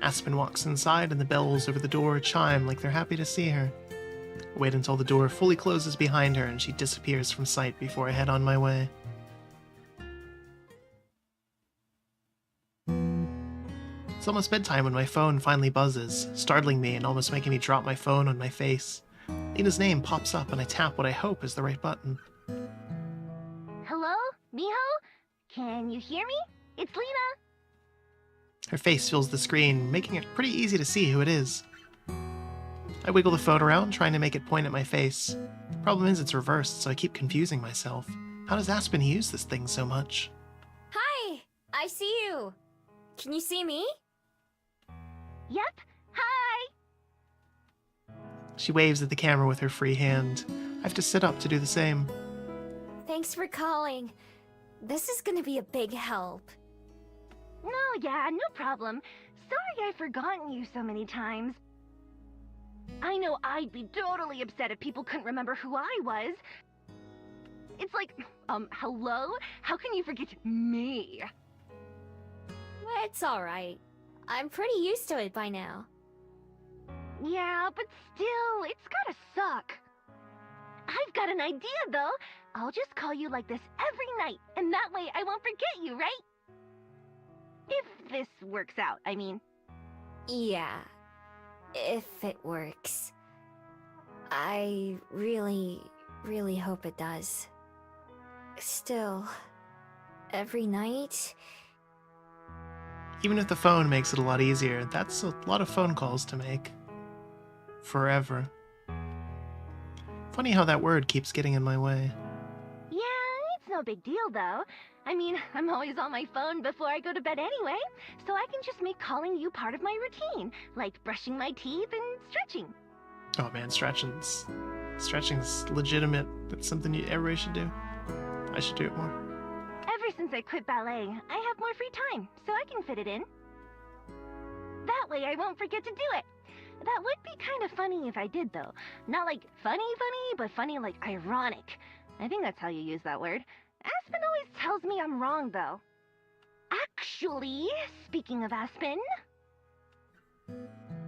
Aspen walks inside and the bells over the door chime like they're happy to see her. I wait until the door fully closes behind her and she disappears from sight before I head on my way. It's almost bedtime when my phone finally buzzes, startling me and almost making me drop my phone on my face. Lena's name pops up and I tap what I hope is the right button. Hello? Miho? Can you hear me? It's Lena. Her face fills the screen, making it pretty easy to see who it is. I wiggle the phone around, trying to make it point at my face. Problem is it's reversed, so I keep confusing myself. How does Aspen use this thing so much? Hi! I see you! Can you see me? Yep. Hi! She waves at the camera with her free hand. I have to sit up to do the same. Thanks for calling. This is gonna be a big help. No, yeah, no problem. Sorry I've forgotten you so many times. I know I'd be totally upset if people couldn't remember who I was. It's like, hello? How can you forget me? It's alright. I'm pretty used to it by now. Yeah, but still, it's gotta suck. I've got an idea, though. I'll just call you like this every night, and that way I won't forget you, right? If this works out, I mean. Yeah, if it works. I really, really hope it does. Still, every night... Even if the phone makes it a lot easier, that's a lot of phone calls to make. Forever. Funny how that word keeps getting in my way. Yeah, it's no big deal, though. I mean, I'm always on my phone before I go to bed anyway, so I can just make calling you part of my routine, like brushing my teeth and stretching. Oh man, stretching's legitimate. That's something everybody should do. I should do it more. Ever since I quit ballet, I have more free time, so I can fit it in. That way I won't forget to do it. That would be kind of funny if I did, though. Not like funny, but funny like ironic. I think that's how you use that word. Aspen always tells me I'm wrong, though. Actually, speaking of Aspen...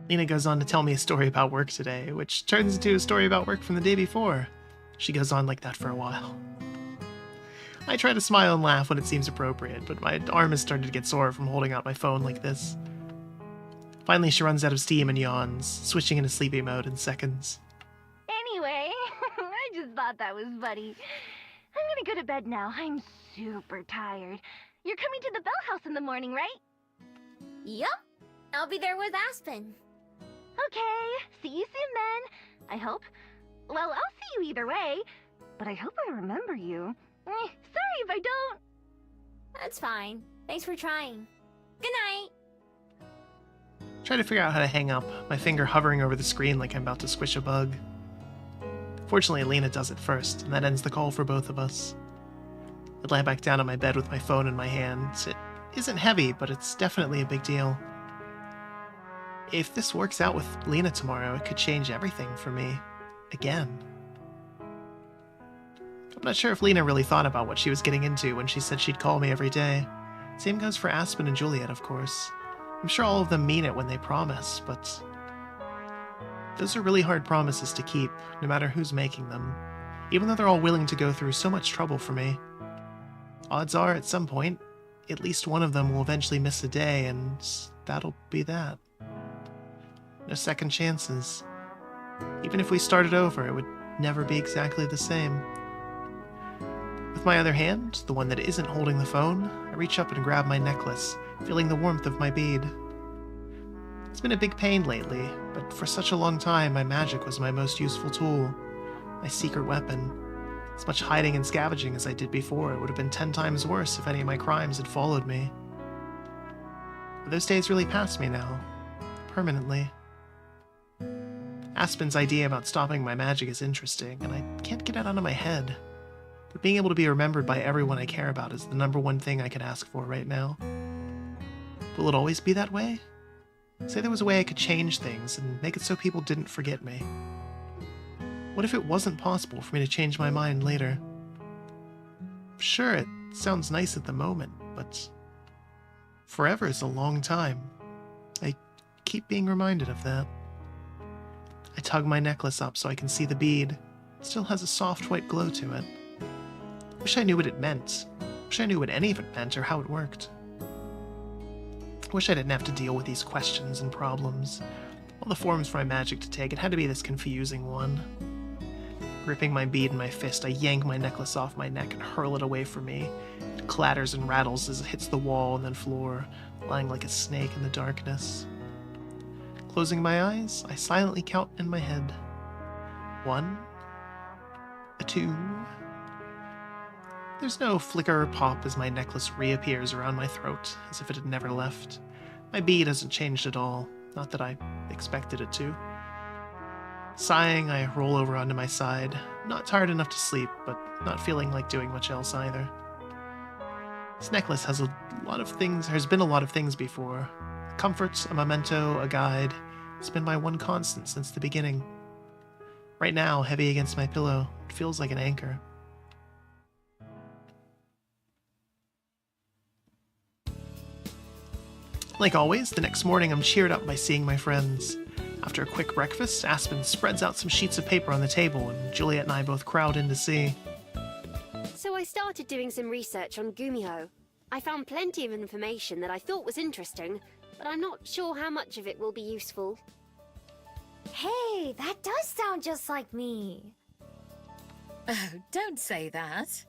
Lena goes on to tell me a story about work today, which turns into a story about work from the day before. She goes on like that for a while. I try to smile and laugh when it seems appropriate, but my arm has started to get sore from holding out my phone like this. Finally, she runs out of steam and yawns, switching into sleepy mode in seconds. Anyway, I just thought that was funny. I'm gonna go to bed now. I'm super tired. You're coming to the Bell House in the morning, right? Yup, I'll be there with Aspen. Okay, see you soon then. I hope. Well, I'll see you either way, but I hope I remember you. Sorry if I don't. That's fine. Thanks for trying. Good night. Try to figure out how to hang up, my finger hovering over the screen like I'm about to squish a bug. Fortunately, Lena does it first, and that ends the call for both of us. I lie back down on my bed with my phone in my hands. It isn't heavy, but it's definitely a big deal. If this works out with Lena tomorrow, it could change everything for me. Again. I'm not sure if Lena really thought about what she was getting into when she said she'd call me every day. Same goes for Aspen and Juliet, of course. I'm sure all of them mean it when they promise, but those are really hard promises to keep, no matter who's making them, even though they're all willing to go through so much trouble for me. Odds are, at some point, at least one of them will eventually miss a day, and that'll be that. No second chances. Even if we started over, it would never be exactly the same. With my other hand, the one that isn't holding the phone, I reach up and grab my necklace, feeling the warmth of my bead. It's been a big pain lately, but for such a long time, my magic was my most useful tool, my secret weapon. As much hiding and scavenging as I did before, it would have been 10 times worse if any of my crimes had followed me. But those days really passed me now, permanently. Aspen's idea about stopping my magic is interesting, and I can't get it out of my head. But being able to be remembered by everyone I care about is the #1 thing I could ask for right now. Will it always be that way? Say there was a way I could change things and make it so people didn't forget me. What if it wasn't possible for me to change my mind later? Sure, it sounds nice at the moment, but forever is a long time. I keep being reminded of that. I tug my necklace up so I can see the bead. It still has a soft white glow to it. Wish I knew what it meant. Wish I knew what any of it meant or how it worked. Wish I didn't have to deal with these questions and problems. All the forms for my magic to take, it had to be this confusing one. Gripping my bead in my fist, I yank my necklace off my neck and hurl it away from me. It clatters and rattles as it hits the wall and then floor, lying like a snake in the darkness. Closing my eyes, I silently count in my head. 1, 2. There's no flicker or pop as my necklace reappears around my throat, as if it had never left. My bead hasn't changed at all, not that I expected it to. Sighing, I roll over onto my side, not tired enough to sleep, but not feeling like doing much else either. This necklace has been a lot of things before. A comfort, a memento, a guide. It's been my one constant since the beginning. Right now, heavy against my pillow, it feels like an anchor. Like always, the next morning I'm cheered up by seeing my friends. After a quick breakfast, Aspen spreads out some sheets of paper on the table, and Juliet and I both crowd in to see. So I started doing some research on Miho. I found plenty of information that I thought was interesting, but I'm not sure how much of it will be useful. Hey, that does sound just like me. Oh, don't say that.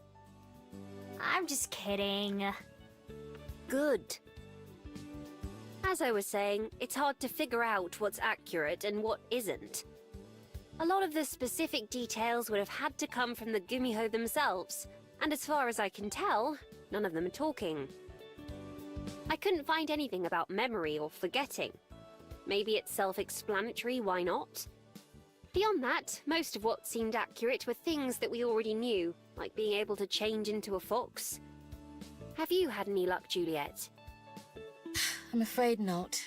I'm just kidding. Good. As I was saying, it's hard to figure out what's accurate and what isn't. A lot of the specific details would have had to come from the Gumiho themselves, and as far as I can tell, none of them are talking. I couldn't find anything about memory or forgetting. Maybe it's self-explanatory, why not? Beyond that, most of what seemed accurate were things that we already knew, like being able to change into a fox. Have you had any luck, Juliet? I'm afraid not.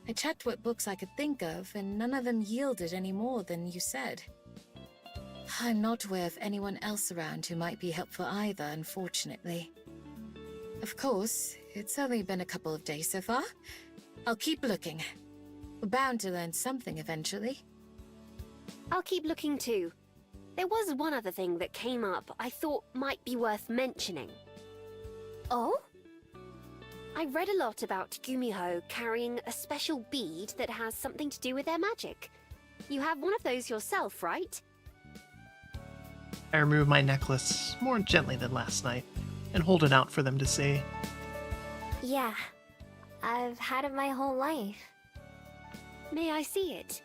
I checked what books I could think of, and none of them yielded any more than you said. I'm not aware of anyone else around who might be helpful either, unfortunately. Of course, it's only been a couple of days so far. I'll keep looking. We're bound to learn something eventually. I'll keep looking too. There was one other thing that came up I thought might be worth mentioning. Oh? I read a lot about Gumiho carrying a special bead that has something to do with their magic. You have one of those yourself, right? I remove my necklace more gently than last night and hold it out for them to see. Yeah. I've had it my whole life. May I see it?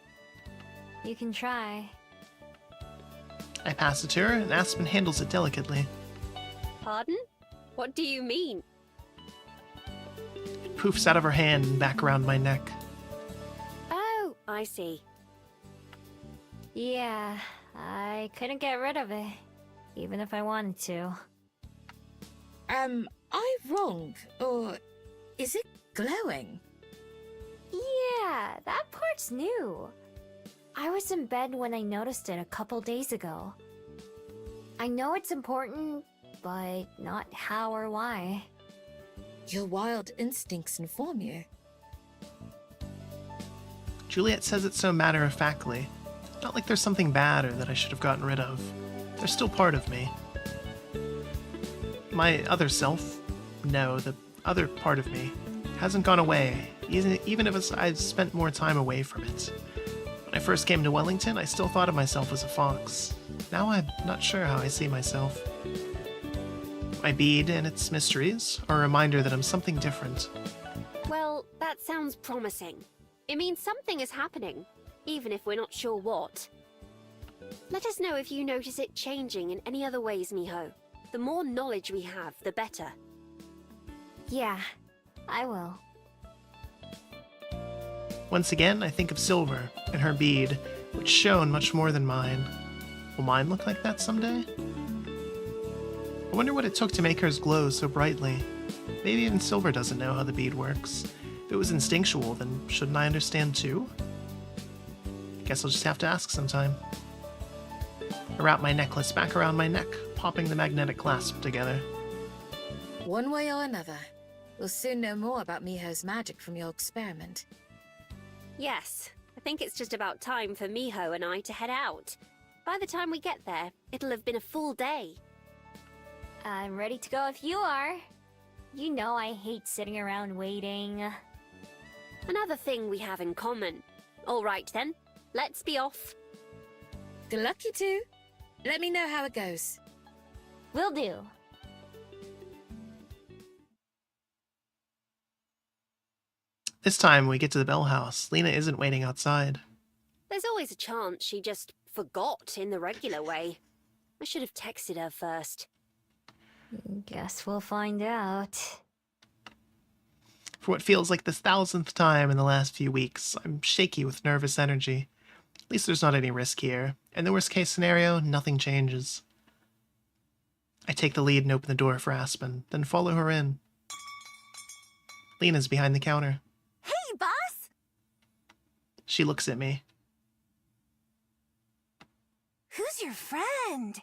You can try. I pass it to her, and Aspen handles it delicately. Pardon? What do you mean? It poofs out of her hand and back around my neck. Oh, I see. Yeah, I couldn't get rid of it, even if I wanted to. Am I wrong? Or is it glowing? Yeah, that part's new. I was in bed when I noticed it a couple days ago. I know it's important, but not how or why. Your wild instincts inform you. Juliet says it so matter-of-factly. Not like there's something bad or that I should have gotten rid of. They're still part of me. My other self, no, the other part of me, hasn't gone away, even if I've spent more time away from it. When I first came to Wellington, I still thought of myself as a fox. Now I'm not sure how I see myself. My bead and its mysteries are a reminder that I'm something different. Well, that sounds promising. It means something is happening, even if we're not sure what. Let us know if you notice it changing in any other ways, Miho. The more knowledge we have, the better. Yeah, I will. Once again, I think of Silver and her bead, which shone much more than mine. Will mine look like that someday? I wonder what it took to make hers glow so brightly. Maybe even Silver doesn't know how the bead works. If it was instinctual, then shouldn't I understand too? Guess I'll just have to ask sometime. I wrap my necklace back around my neck, popping the magnetic clasp together. One way or another, we'll soon know more about Miho's magic from your experiment. Yes, I think it's just about time for Miho and I to head out. By the time we get there, it'll have been a full day. I'm ready to go if you are. You know I hate sitting around waiting. Another thing we have in common. All right then, let's be off. Good luck, you two. Let me know how it goes. Will do. This time we get to the Bell House. Lena isn't waiting outside. There's always a chance she just forgot in the regular way. I should have texted her first. Guess we'll find out. For what feels like the 1,000th time in the last few weeks, I'm shaky with nervous energy. At least there's not any risk here. In the worst case scenario, nothing changes. I take the lead and open the door for Aspen, then follow her in. Lena's behind the counter. Hey, boss! She looks at me. Who's your friend?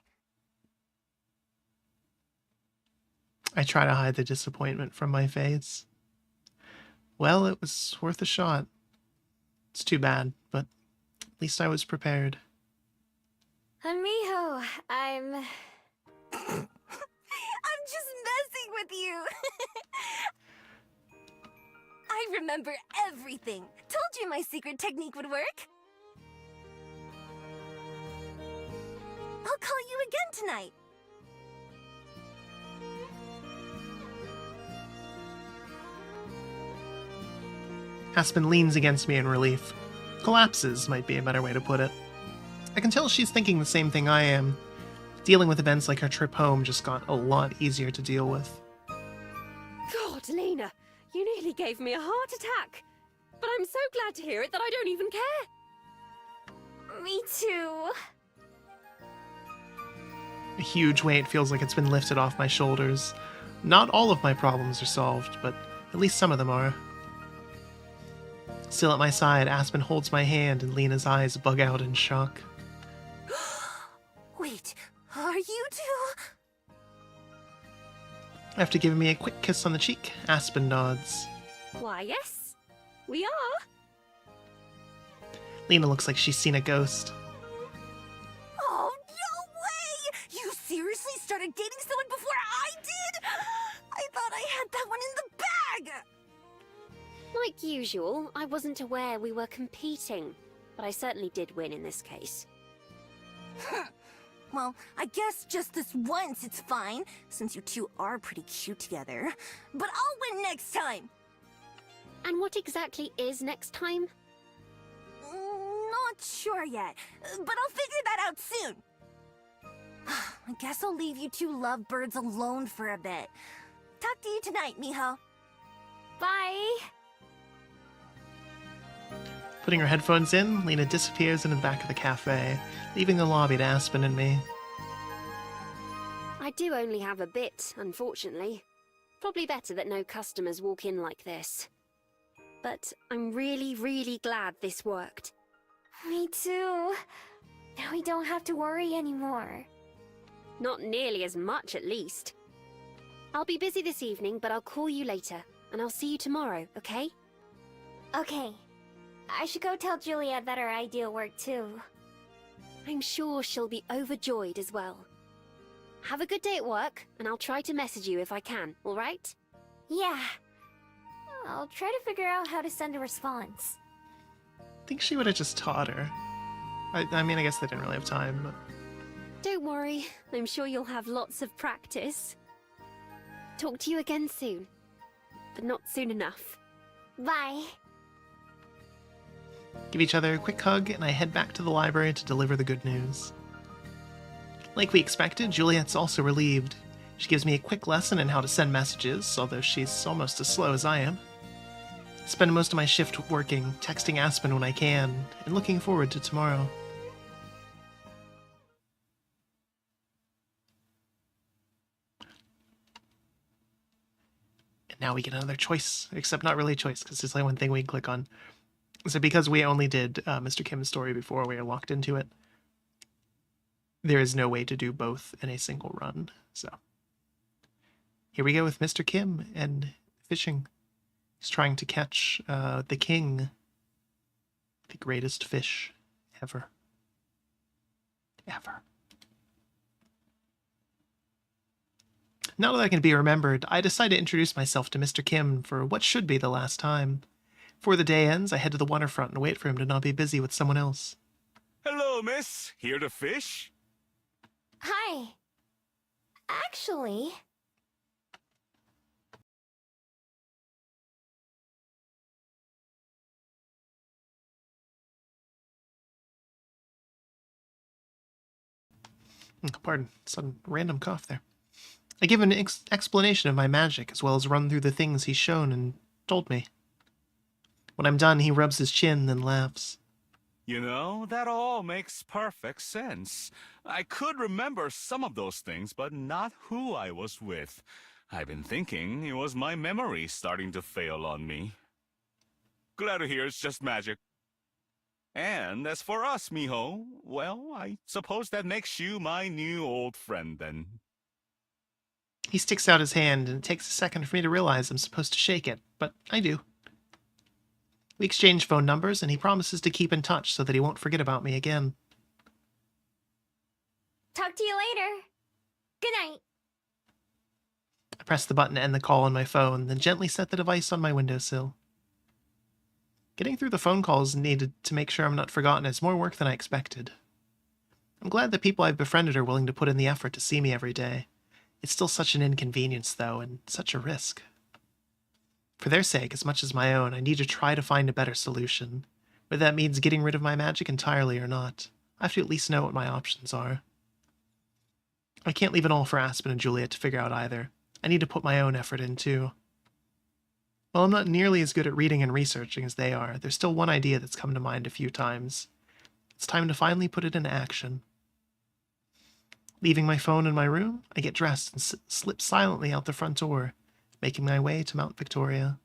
I try to hide the disappointment from my face. Well, it was worth a shot. It's too bad, but at least I was prepared. Miho, I'm I'm just messing with you. I remember everything. Told you my secret technique would work. I'll call you again tonight. Aspen leans against me in relief. Collapses might be a better way to put it. I can tell she's thinking the same thing I am. Dealing with events like her trip home just got a lot easier to deal with. God, Lena, you nearly gave me a heart attack. But I'm so glad to hear it that I don't even care. Me too. A huge weight feels like it's been lifted off my shoulders. Not all of my problems are solved, but at least some of them are. Still at my side, Aspen holds my hand and Lena's eyes bug out in shock. Wait, are you two? After giving me a quick kiss on the cheek, Aspen nods. Why, yes, we are. Lena looks like she's seen a ghost. Oh, no way! You seriously started dating someone before I did? I thought I had that one in the bag! Like usual, I wasn't aware we were competing, but I certainly did win in this case. Well, I guess just this once it's fine, since you two are pretty cute together. But I'll win next time! And what exactly is next time? Not sure yet, but I'll figure that out soon. I guess I'll leave you two lovebirds alone for a bit. Talk to you tonight, Miho. Bye. Putting her headphones in, Lena disappears into the back of the cafe, leaving the lobby to Aspen and me. I do only have a bit, unfortunately. Probably better that no customers walk in like this. But I'm really, really glad this worked. Me too. Now we don't have to worry anymore. Not nearly as much, at least. I'll be busy this evening, but I'll call you later, and I'll see you tomorrow, okay? Okay. I should go tell Julia that our idea worked too. I'm sure she'll be overjoyed as well. Have a good day at work, and I'll try to message you if I can, alright? Yeah. I'll try to figure out how to send a response. I think she would have just taught her. I mean, I guess they didn't really have time, but... Don't worry, I'm sure you'll have lots of practice. Talk to you again soon. But not soon enough. Bye. Give each other a quick hug, and I head back to the library to deliver the good news. Like we expected, Juliet's also relieved. She gives me a quick lesson in how to send messages, although she's almost as slow as I am. I spend most of my shift working, texting Aspen when I can, and looking forward to tomorrow. And now we get another choice, except not really a choice, because it's like one thing we can click on. So because we only did Mr. Kim's story before we are locked into it, there is no way to do both in a single run. So here we go with Mr. Kim and fishing. He's trying to catch the king, the greatest fish ever. Ever. Now that I can be remembered, I decide to introduce myself to Mr. Kim for what should be the last time. Before the day ends, I head to the waterfront and wait for him to not be busy with someone else. Hello, miss. Here to fish? Hi. Actually... Pardon, sudden random cough there. I give an explanation of my magic, as well as run through the things he's shown and told me. When I'm done, he rubs his chin, then laughs. You know, that all makes perfect sense. I could remember some of those things, but not who I was with. I've been thinking it was my memory starting to fail on me. Glad to hear it's just magic. And as for us, Miho, well, I suppose that makes you my new old friend, then. He sticks out his hand, and it takes a second for me to realize I'm supposed to shake it, but I do. We exchange phone numbers, and he promises to keep in touch so that he won't forget about me again. Talk to you later. Good night. I press the button to end the call on my phone, then gently set the device on my windowsill. Getting through the phone calls needed to make sure I'm not forgotten is more work than I expected. I'm glad the people I've befriended are willing to put in the effort to see me every day. It's still such an inconvenience, though, and such a risk. For their sake, as much as my own, I need to try to find a better solution. Whether that means getting rid of my magic entirely or not, I have to at least know what my options are. I can't leave it all for Aspen and Juliet to figure out either. I need to put my own effort in, too. While I'm not nearly as good at reading and researching as they are, there's still one idea that's come to mind a few times. It's time to finally put it into action. Leaving my phone in my room, I get dressed and slip silently out the front door, making my way to Mount Victoria.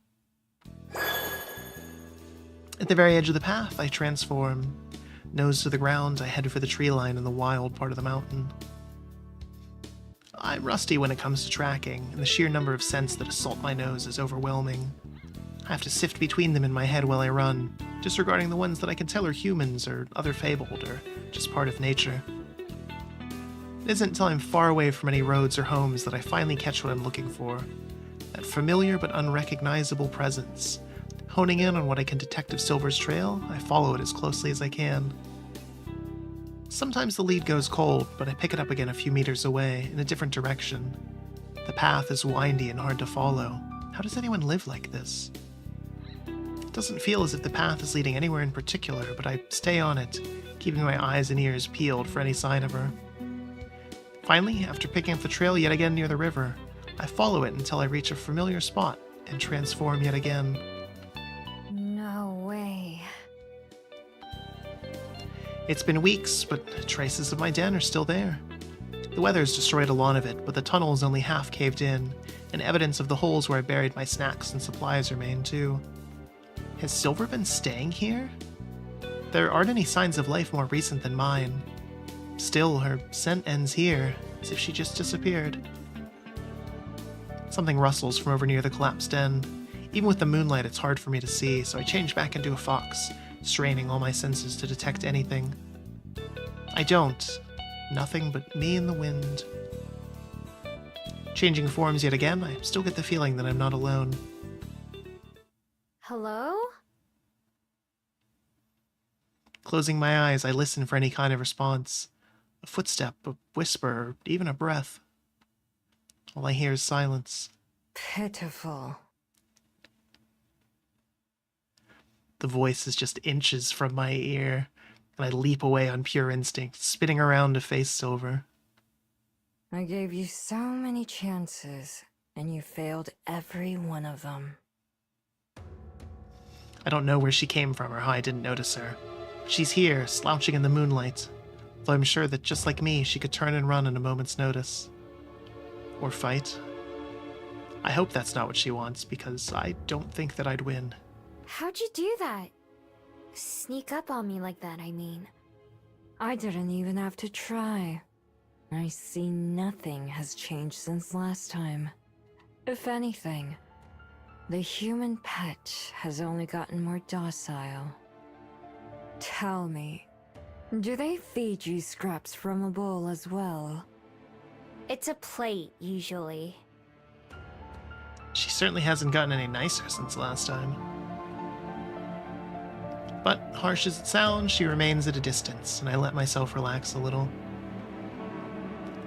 At the very edge of the path, I transform. Nose to the ground, I head for the tree line in the wild part of the mountain. I'm rusty when it comes to tracking, and the sheer number of scents that assault my nose is overwhelming. I have to sift between them in my head while I run, disregarding the ones that I can tell are humans or other fabled or just part of nature. It isn't until I'm far away from any roads or homes that I finally catch what I'm looking for. That familiar but unrecognizable presence. Honing in on what I can detect of Silver's trail, I follow it as closely as I can. Sometimes the lead goes cold, but I pick it up again a few meters away, in a different direction. The path is windy and hard to follow. How does anyone live like this? It doesn't feel as if the path is leading anywhere in particular, but I stay on it, keeping my eyes and ears peeled for any sign of her. Finally, after picking up the trail yet again near the river, I follow it until I reach a familiar spot and transform yet again. No way. It's been weeks, but traces of my den are still there. The weather's destroyed a lot of it, but the tunnel is only half caved in, and evidence of the holes where I buried my snacks and supplies remain too. Has Silver been staying here? There aren't any signs of life more recent than mine. Still, her scent ends here, as if she just disappeared. Something rustles from over near the collapsed den. Even with the moonlight, it's hard for me to see, so I change back into a fox, straining all my senses to detect anything. I don't. Nothing but me and the wind. Changing forms yet again, I still get the feeling that I'm not alone. Hello? Closing my eyes, I listen for any kind of response. A footstep, a whisper, or even a breath. All I hear is silence. Pitiful. The voice is just inches from my ear, and I leap away on pure instinct, spinning around to face Silver. I gave you so many chances, and you failed every one of them. I don't know where she came from or how I didn't notice her. She's here, slouching in the moonlight, though I'm sure that just like me, she could turn and run in a moment's notice. Or fight. I hope that's not what she wants, because I don't think that I'd win. How'd you do that? Sneak up on me like that, I mean. I didn't even have to try. I see nothing has changed since last time. If anything, the human pet has only gotten more docile. Tell me, do they feed you scraps from a bowl as well? It's a plate, usually. She certainly hasn't gotten any nicer since last time. But, harsh as it sounds, she remains at a distance, and I let myself relax a little.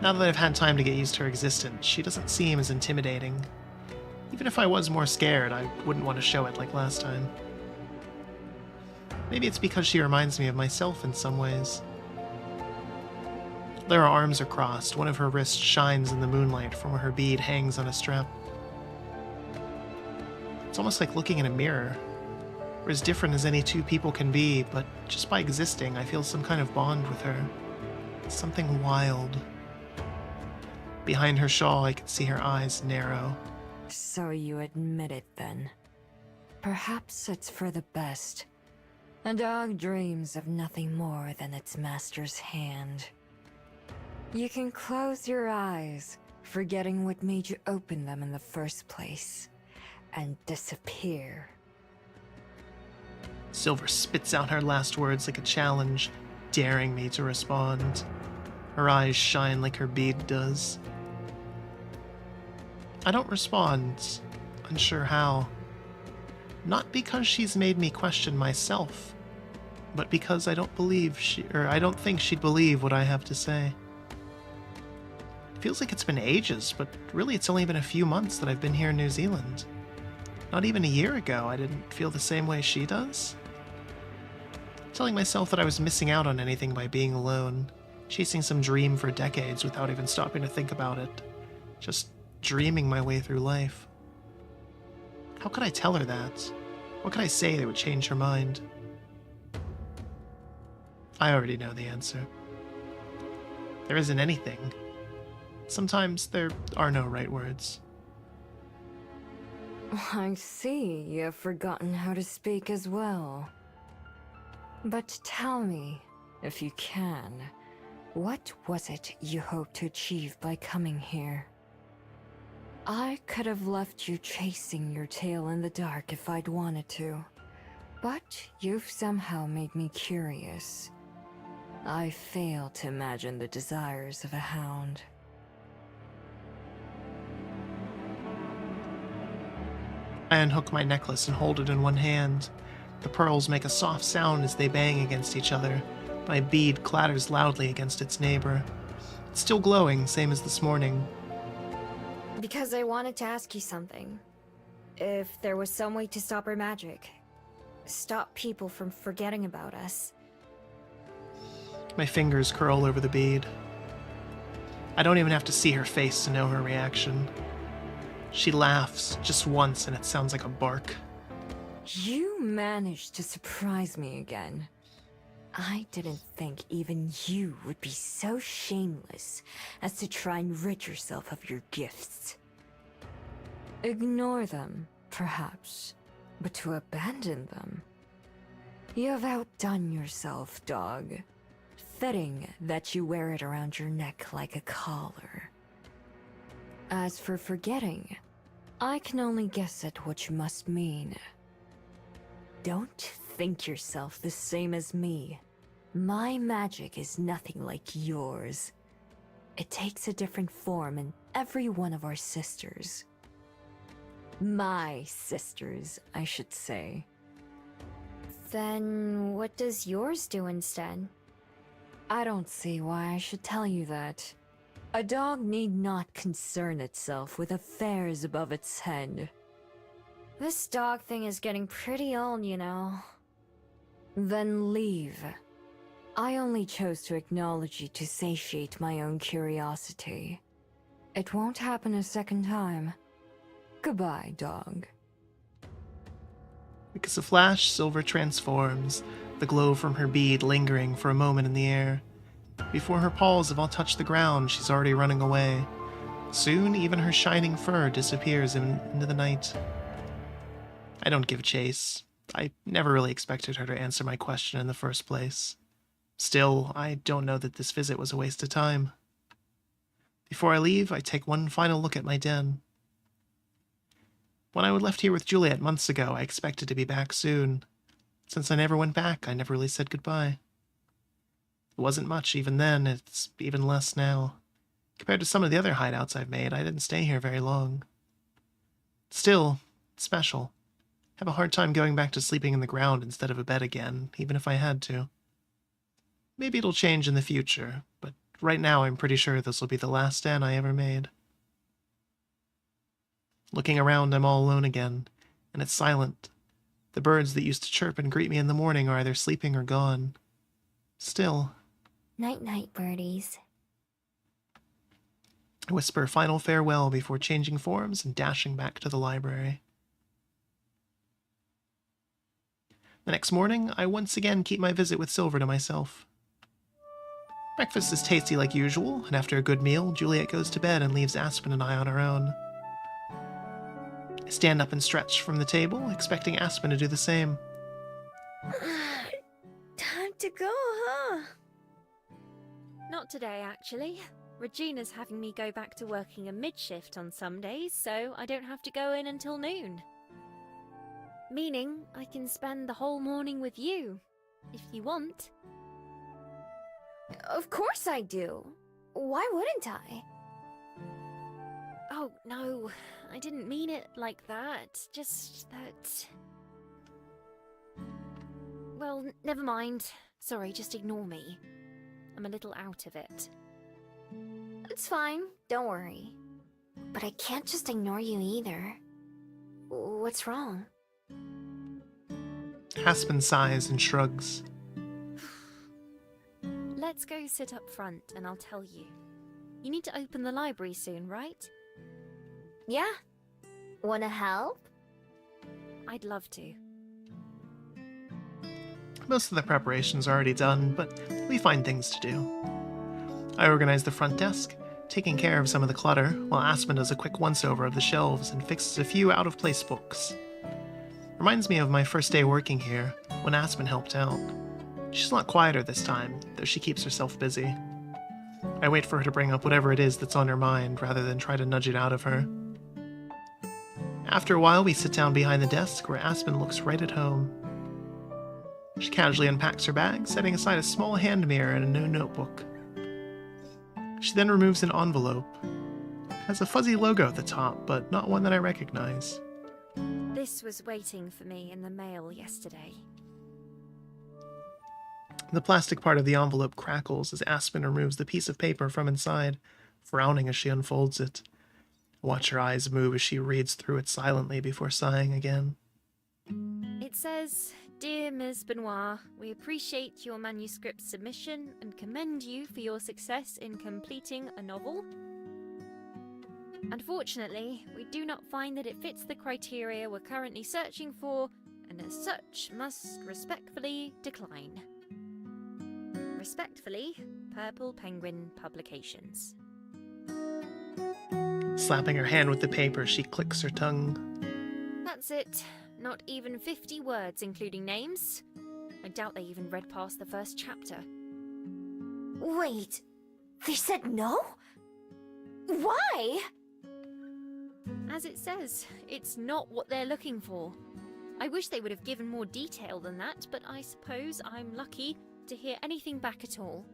Now that I've had time to get used to her existence, she doesn't seem as intimidating. Even if I was more scared, I wouldn't want to show it like last time. Maybe it's because she reminds me of myself in some ways. There her arms are crossed, one of her wrists shines in the moonlight from where her bead hangs on a strap. It's almost like looking in a mirror. We're as different as any two people can be, but just by existing, I feel some kind of bond with her. Something wild. Behind her shawl, I can see her eyes narrow. So you admit it then. Perhaps it's for the best. A dog dreams of nothing more than its master's hand. You can close your eyes, forgetting what made you open them in the first place, and disappear. Silver spits out her last words like a challenge, daring me to respond. Her eyes shine like her bead does. I don't respond, unsure how. Not because she's made me question myself, but because I don't think she'd believe what I have to say. It feels like it's been ages, but really it's only been a few months that I've been here in New Zealand. Not even a year ago, I didn't feel the same way she does. Telling myself that I was missing out on anything by being alone, chasing some dream for decades without even stopping to think about it, just dreaming my way through life. How could I tell her that? What could I say that would change her mind? I already know the answer. There isn't anything. Sometimes there are no right words. I see you've forgotten how to speak as well. But tell me, if you can, what was it you hoped to achieve by coming here? I could have left you chasing your tail in the dark if I'd wanted to, but you've somehow made me curious. I fail to imagine the desires of a hound. I unhook my necklace and hold it in one hand. The pearls make a soft sound as they bang against each other. My bead clatters loudly against its neighbor. It's still glowing, same as this morning. Because I wanted to ask you something. If there was some way to stop her magic. Stop people from forgetting about us. My fingers curl over the bead. I don't even have to see her face to know her reaction. She laughs just once and it sounds like a bark. You managed to surprise me again. I didn't think even you would be so shameless as to try and rid yourself of your gifts. Ignore them, perhaps, but to abandon them. You have outdone yourself, dog. Fitting that you wear it around your neck like a collar. As for forgetting, I can only guess at what you must mean. Don't think yourself the same as me. My magic is nothing like yours. It takes a different form in every one of our sisters. My sisters, I should say. Then what does yours do instead? I don't see why I should tell you that. A dog need not concern itself with affairs above its head. This dog thing is getting pretty old, you know. Then leave. I only chose to acknowledge you to satiate my own curiosity. It won't happen a second time. Goodbye, dog. Like as a flash, Silver transforms, the glow from her bead lingering for a moment in the air. Before her paws have all touched the ground, she's already running away. Soon, even her shining fur disappears into the night. I don't give chase. I never really expected her to answer my question in the first place. Still, I don't know that this visit was a waste of time. Before I leave, I take one final look at my den. When I left here with Juliet months ago, I expected to be back soon. Since I never went back, I never really said goodbye. It wasn't much even then, it's even less now. Compared to some of the other hideouts I've made, I didn't stay here very long. Still, it's special. I have a hard time going back to sleeping in the ground instead of a bed again, even if I had to. Maybe it'll change in the future, but right now I'm pretty sure this will be the last den I ever made. Looking around, I'm all alone again, and it's silent. The birds that used to chirp and greet me in the morning are either sleeping or gone. Still. Night-night, birdies. I whisper a final farewell before changing forms and dashing back to the library. The next morning, I once again keep my visit with Silver to myself. Breakfast is tasty like usual, and after a good meal, Juliet goes to bed and leaves Aspen and I on our own. I stand up and stretch from the table, expecting Aspen to do the same. Time to go, huh? Not today, actually. Regina's having me go back to working a mid-shift on some days, so I don't have to go in until noon. Meaning, I can spend the whole morning with you, if you want. Of course I do. Why wouldn't I? Oh, no, I didn't mean it like that. Just that... Well, never mind. Sorry, just ignore me. I'm a little out of it. It's fine, don't worry. But I can't just ignore you either. What's wrong? Aspen sighs and shrugs. Let's go sit up front and I'll tell you. You need to open the library soon, right? Yeah? Wanna help? I'd love to. Most of the preparations are already done, but we find things to do. I organize the front desk, taking care of some of the clutter, while Aspen does a quick once-over of the shelves and fixes a few out-of-place books. Reminds me of my first day working here, when Aspen helped out. She's a lot quieter this time, though she keeps herself busy. I wait for her to bring up whatever it is that's on her mind, rather than try to nudge it out of her. After a while, we sit down behind the desk, where Aspen looks right at home. She casually unpacks her bag, setting aside a small hand mirror and a new notebook. She then removes an envelope. It has a fuzzy logo at the top, but not one that I recognize. This was waiting for me in the mail yesterday. The plastic part of the envelope crackles as Aspen removes the piece of paper from inside, frowning as she unfolds it. I watch her eyes move as she reads through it silently before sighing again. It says, "Dear Ms. Benoit, we appreciate your manuscript submission and commend you for your success in completing a novel. Unfortunately, we do not find that it fits the criteria we're currently searching for, and as such must respectfully decline. Respectfully, Purple Penguin Publications." Slapping her hand with the paper, she clicks her tongue. That's it. Not even 50 words, including names. I doubt they even read past the first chapter. Wait, they said no? Why? As it says, it's not what they're looking for. I wish they would have given more detail than that, but I suppose I'm lucky to hear anything back at all.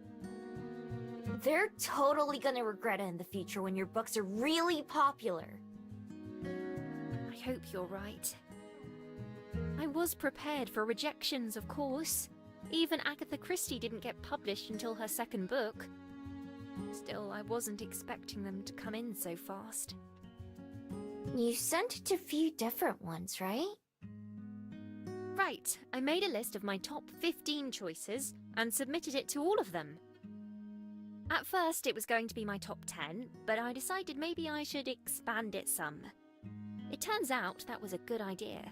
They're totally gonna regret it in the future when your books are really popular. I hope you're right. I was prepared for rejections, of course. Even Agatha Christie didn't get published until her second book. Still, I wasn't expecting them to come in so fast. You sent it to a few different ones, right? Right, I made a list of my top 15 choices and submitted it to all of them. At first, it was going to be my top 10, but I decided maybe I should expand it some. It turns out that was a good idea.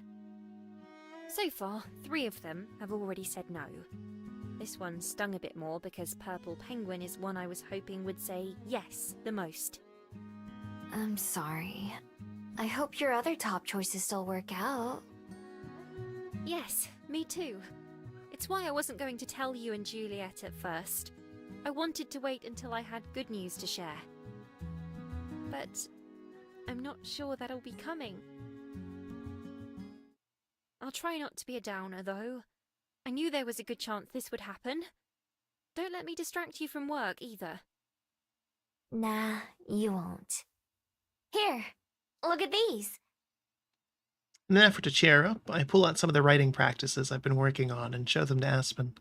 So far, 3 of them have already said no. This one stung a bit more because Purple Penguin is one I was hoping would say yes the most. I'm sorry. I hope your other top choices still work out. Yes, me too. It's why I wasn't going to tell you and Juliet at first. I wanted to wait until I had good news to share. But I'm not sure that'll be coming. I'll try not to be a downer, though. I knew there was a good chance this would happen. Don't let me distract you from work, either. Nah, you won't. Here, look at these. In an effort to cheer her up, I pull out some of the writing practices I've been working on and show them to Aspen.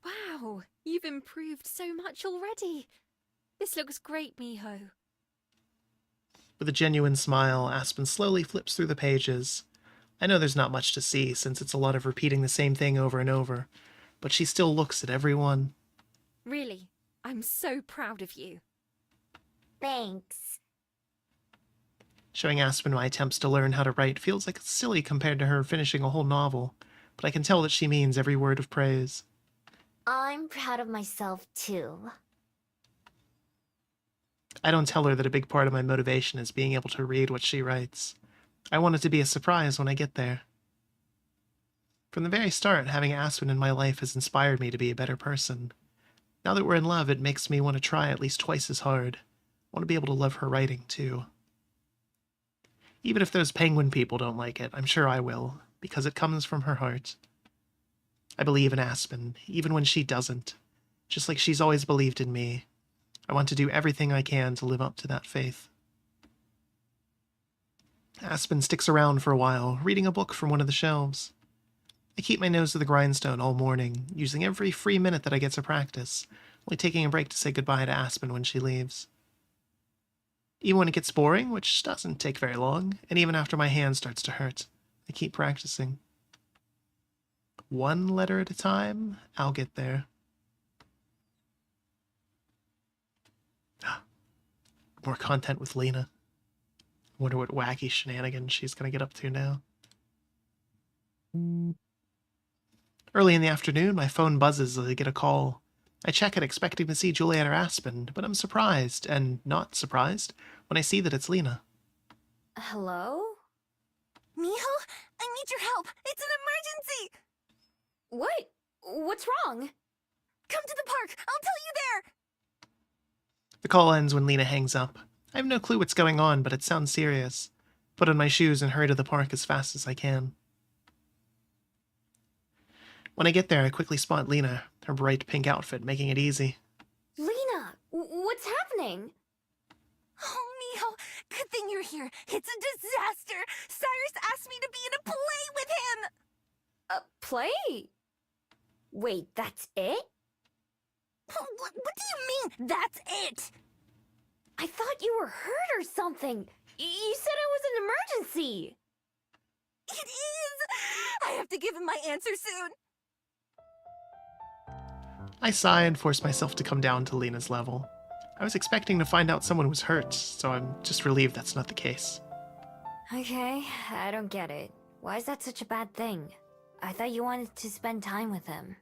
Wow, you've improved so much already. This looks great, Miho. With a genuine smile, Aspen slowly flips through the pages. I know there's not much to see, since it's a lot of repeating the same thing over and over, but she still looks at every one. Really, I'm so proud of you. Thanks. Showing Aspen my attempts to learn how to write feels like it's silly compared to her finishing a whole novel, but I can tell that she means every word of praise. I'm proud of myself, too. I don't tell her that a big part of my motivation is being able to read what she writes. I want it to be a surprise when I get there. From the very start, having Aspen in my life has inspired me to be a better person. Now that we're in love, it makes me want to try at least twice as hard. I want to be able to love her writing, too. Even if those penguin people don't like it, I'm sure I will, because it comes from her heart. I believe in Aspen, even when she doesn't, just like she's always believed in me. I want to do everything I can to live up to that faith. Aspen sticks around for a while, reading a book from one of the shelves. I keep my nose to the grindstone all morning, using every free minute that I get to practice, only taking a break to say goodbye to Aspen when she leaves. Even when it gets boring, which doesn't take very long, and even after my hand starts to hurt, I keep practicing. One letter at a time, I'll get there. More content with Lena. Wonder what wacky shenanigans she's gonna get up to now. Early in the afternoon, my phone buzzes as I get a call. I check it expecting to see Juliet or Aspen, but I'm surprised, and not surprised, when I see that it's Lena. Hello? Miho, I need your help. It's an emergency. What? What's wrong? Come to the park. I'll tell you there. The call ends when Lena hangs up. I have no clue what's going on, but it sounds serious. Put on my shoes and hurry to the park as fast as I can. When I get there, I quickly spot Lena, her bright pink outfit making it easy. Lena, what's happening? Oh, Miho, good thing you're here. It's a disaster. Cyrus asked me to be in a play with him. A play? Wait, that's it? What do you mean, that's it? I thought you were hurt or something. You said it was an emergency. It is. I have to give him my answer soon. I sigh and force myself to come down to Lena's level. I was expecting to find out someone was hurt, so I'm just relieved that's not the case. Okay, I don't get it. Why is that such a bad thing? I thought you wanted to spend time with him.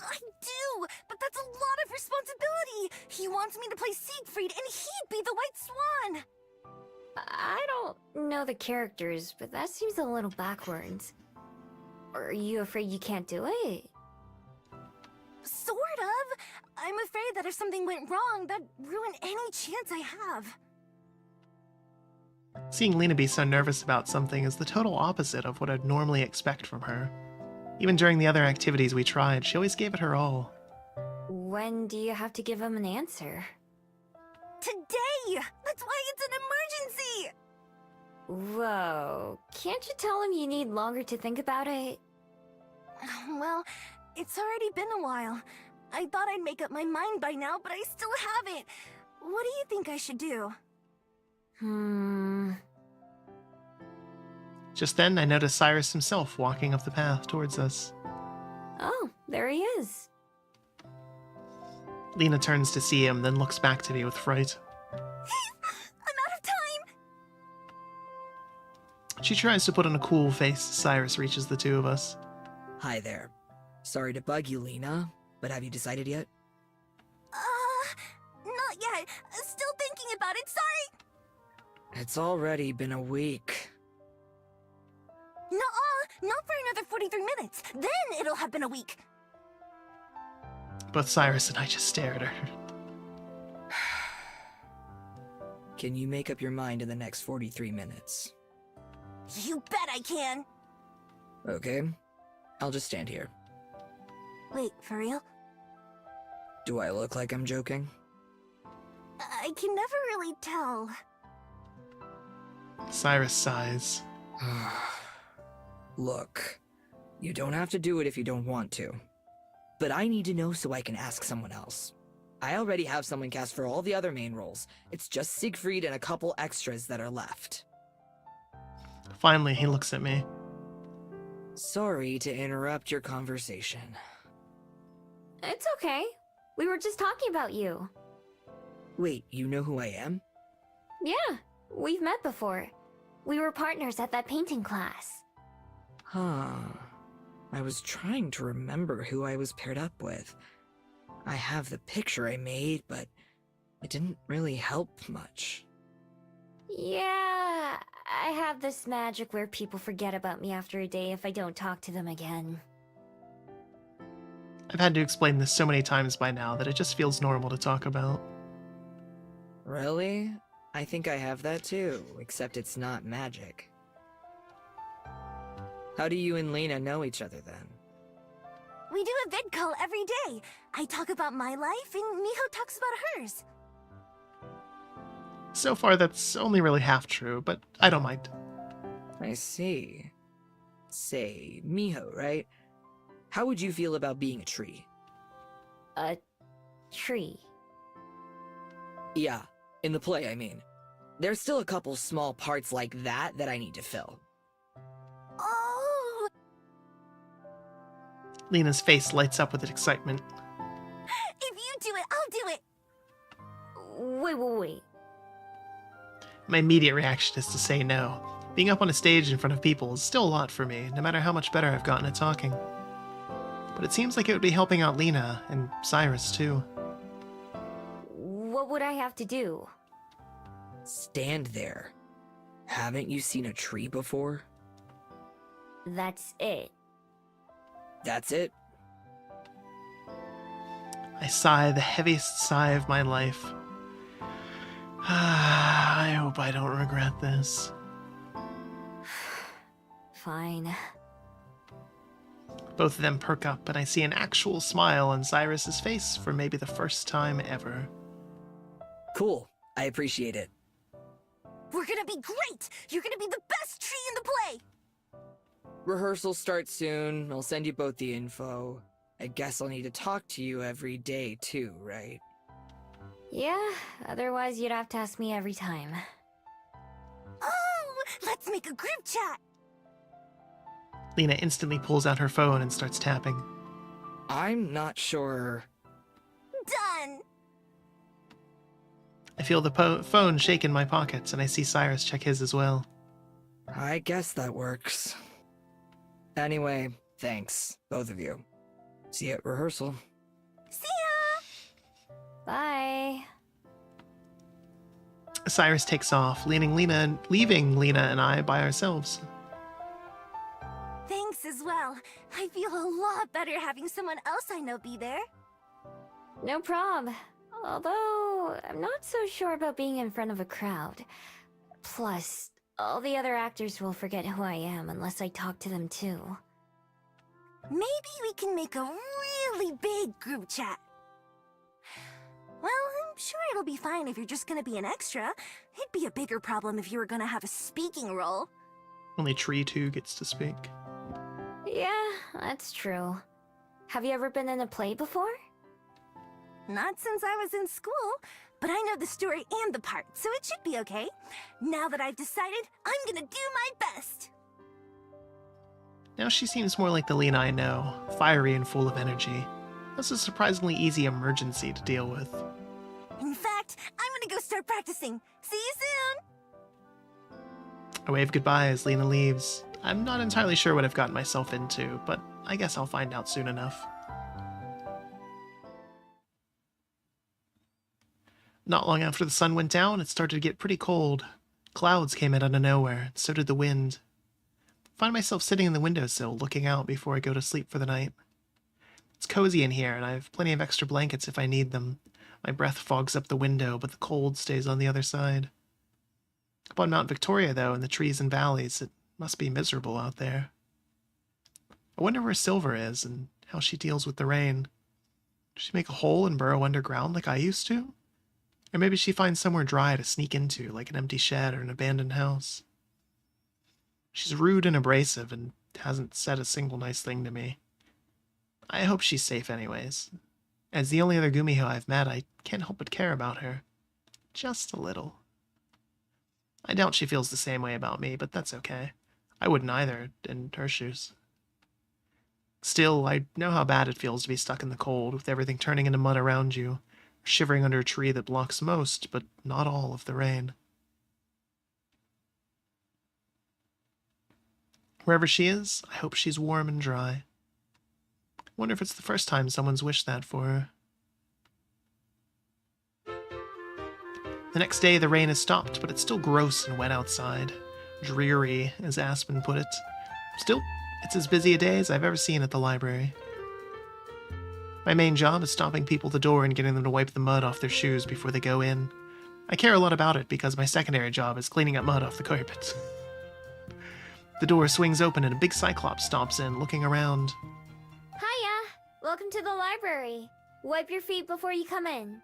I do, but that's a lot of responsibility. He wants me to play Siegfried, and he'd be the White Swan. I don't know the characters, but that seems a little backwards. Are you afraid you can't do it? Sort of. I'm afraid that if something went wrong, that'd ruin any chance I have. Seeing Lena be so nervous about something is the total opposite of what I'd normally expect from her. Even during the other activities we tried, she always gave it her all. When do you have to give him an answer? Today! That's why it's an emergency! Whoa, can't you tell him you need longer to think about it? Well, it's already been a while. I thought I'd make up my mind by now, but I still haven't. What do you think I should do? Just then, I noticed Cyrus himself walking up the path towards us. Oh, there he is. Lena turns to see him, then looks back to me with fright. I'm out of time! She tries to put on a cool face as Cyrus reaches the two of us. Hi there. Sorry to bug you, Lena, but have you decided yet? Not yet. Still thinking about it, sorry! It's already been a week. Nuh-uh, not for another 43 minutes. Then it'll have been a week. Both Cyrus and I just stare at her. Can you make up your mind in the next 43 minutes? You bet I can. Okay. I'll just stand here. Wait, for real? Do I look like I'm joking? I can never really tell. Cyrus sighs. Look, you don't have to do it if you don't want to. But I need to know so I can ask someone else. I already have someone cast for all the other main roles. It's just Siegfried and a couple extras that are left. Finally, he looks at me. Sorry to interrupt your conversation. It's okay. We were just talking about you. Wait, you know who I am? Yeah, we've met before. We were partners at that painting class. Huh. I was trying to remember who I was paired up with. I have the picture I made, but it didn't really help much. Yeah, I have this magic where people forget about me after a day if I don't talk to them again. I've had to explain this so many times by now that it just feels normal to talk about. Really? I think I have that too, except it's not magic. How do you and Lena know each other then? We do a vid call every day. I talk about my life and Miho talks about hers. So far, that's only really half true, but I don't mind. I see. say, Miho, right? How would you feel about being a tree? A tree. Yeah, in the play, I mean. There's still a couple small parts like that I need to fill. Oh! Lena's face lights up with excitement. If you do it, I'll do it! Wait. My immediate reaction is to say no. Being up on a stage in front of people is still a lot for me, no matter how much better I've gotten at talking. But it seems like it would be helping out Lena, and Cyrus too. What would I have to do? Stand there. Haven't you seen a tree before? That's it. That's it? I sigh the heaviest sigh of my life. I hope I don't regret this. Fine. Both of them perk up, and I see an actual smile on Cyrus's face for maybe the first time ever. Cool. I appreciate it. We're gonna be great! You're gonna be the best tree in the play! Rehearsal starts soon. I'll send you both the info. I guess I'll need to talk to you every day too, right? Yeah, otherwise you'd have to ask me every time. Oh! Let's make a group chat! Lena instantly pulls out her phone and starts tapping. I'm not sure. Done! I feel the phone shake in my pockets, and I see Cyrus check his as well. I guess that works. Anyway, thanks, both of you. See you at rehearsal. See ya! Bye. Cyrus takes off, leaving Lena and I by ourselves. Thanks as well. I feel a lot better having someone else I know be there. No prob. Although, I'm not so sure about being in front of a crowd. Plus, all the other actors will forget who I am unless I talk to them too. Maybe we can make a really big group chat. Well, I'm sure it'll be fine if you're just gonna be an extra. It'd be a bigger problem if you were gonna have a speaking role. Only Tree 2 gets to speak. Yeah, that's true. Have you ever been in a play before? Not since I was in school, but I know the story and the part, so it should be okay. Now that I've decided, I'm gonna do my best. Now she seems more like the Lena I know, fiery and full of energy. That's a surprisingly easy emergency to deal with. In fact, I'm gonna go start practicing. See you soon! I wave goodbye as Lena leaves. I'm not entirely sure what I've gotten myself into, but I guess I'll find out soon enough. Not long after the sun went down, it started to get pretty cold. Clouds came in out of nowhere, and so did the wind. I find myself sitting in the windowsill, looking out before I go to sleep for the night. It's cozy in here, and I have plenty of extra blankets if I need them. My breath fogs up the window, but the cold stays on the other side. Up on Mount Victoria, though, in the trees and valleys, it must be miserable out there. I wonder where Silver is, and how she deals with the rain. Does she make a hole and burrow underground like I used to? Or maybe she finds somewhere dry to sneak into, like an empty shed or an abandoned house. She's rude and abrasive and hasn't said a single nice thing to me. I hope she's safe anyways. As the only other Gumiho I've met, I can't help but care about her. Just a little. I doubt she feels the same way about me, but that's okay. I wouldn't either, in her shoes. Still, I know how bad it feels to be stuck in the cold, with everything turning into mud around you, shivering under a tree that blocks most, but not all, of the rain. Wherever she is, I hope she's warm and dry. I wonder if it's the first time someone's wished that for her. The next day, the rain has stopped, but it's still gross and wet outside. Dreary, as Aspen put it. Still, it's as busy a day as I've ever seen at the library. My main job is stopping people at the door and getting them to wipe the mud off their shoes before they go in. I care a lot about it because my secondary job is cleaning up mud off the carpet. The door swings open and a big Cyclops stomps in, looking around. Hiya! Welcome to the library. Wipe your feet before you come in.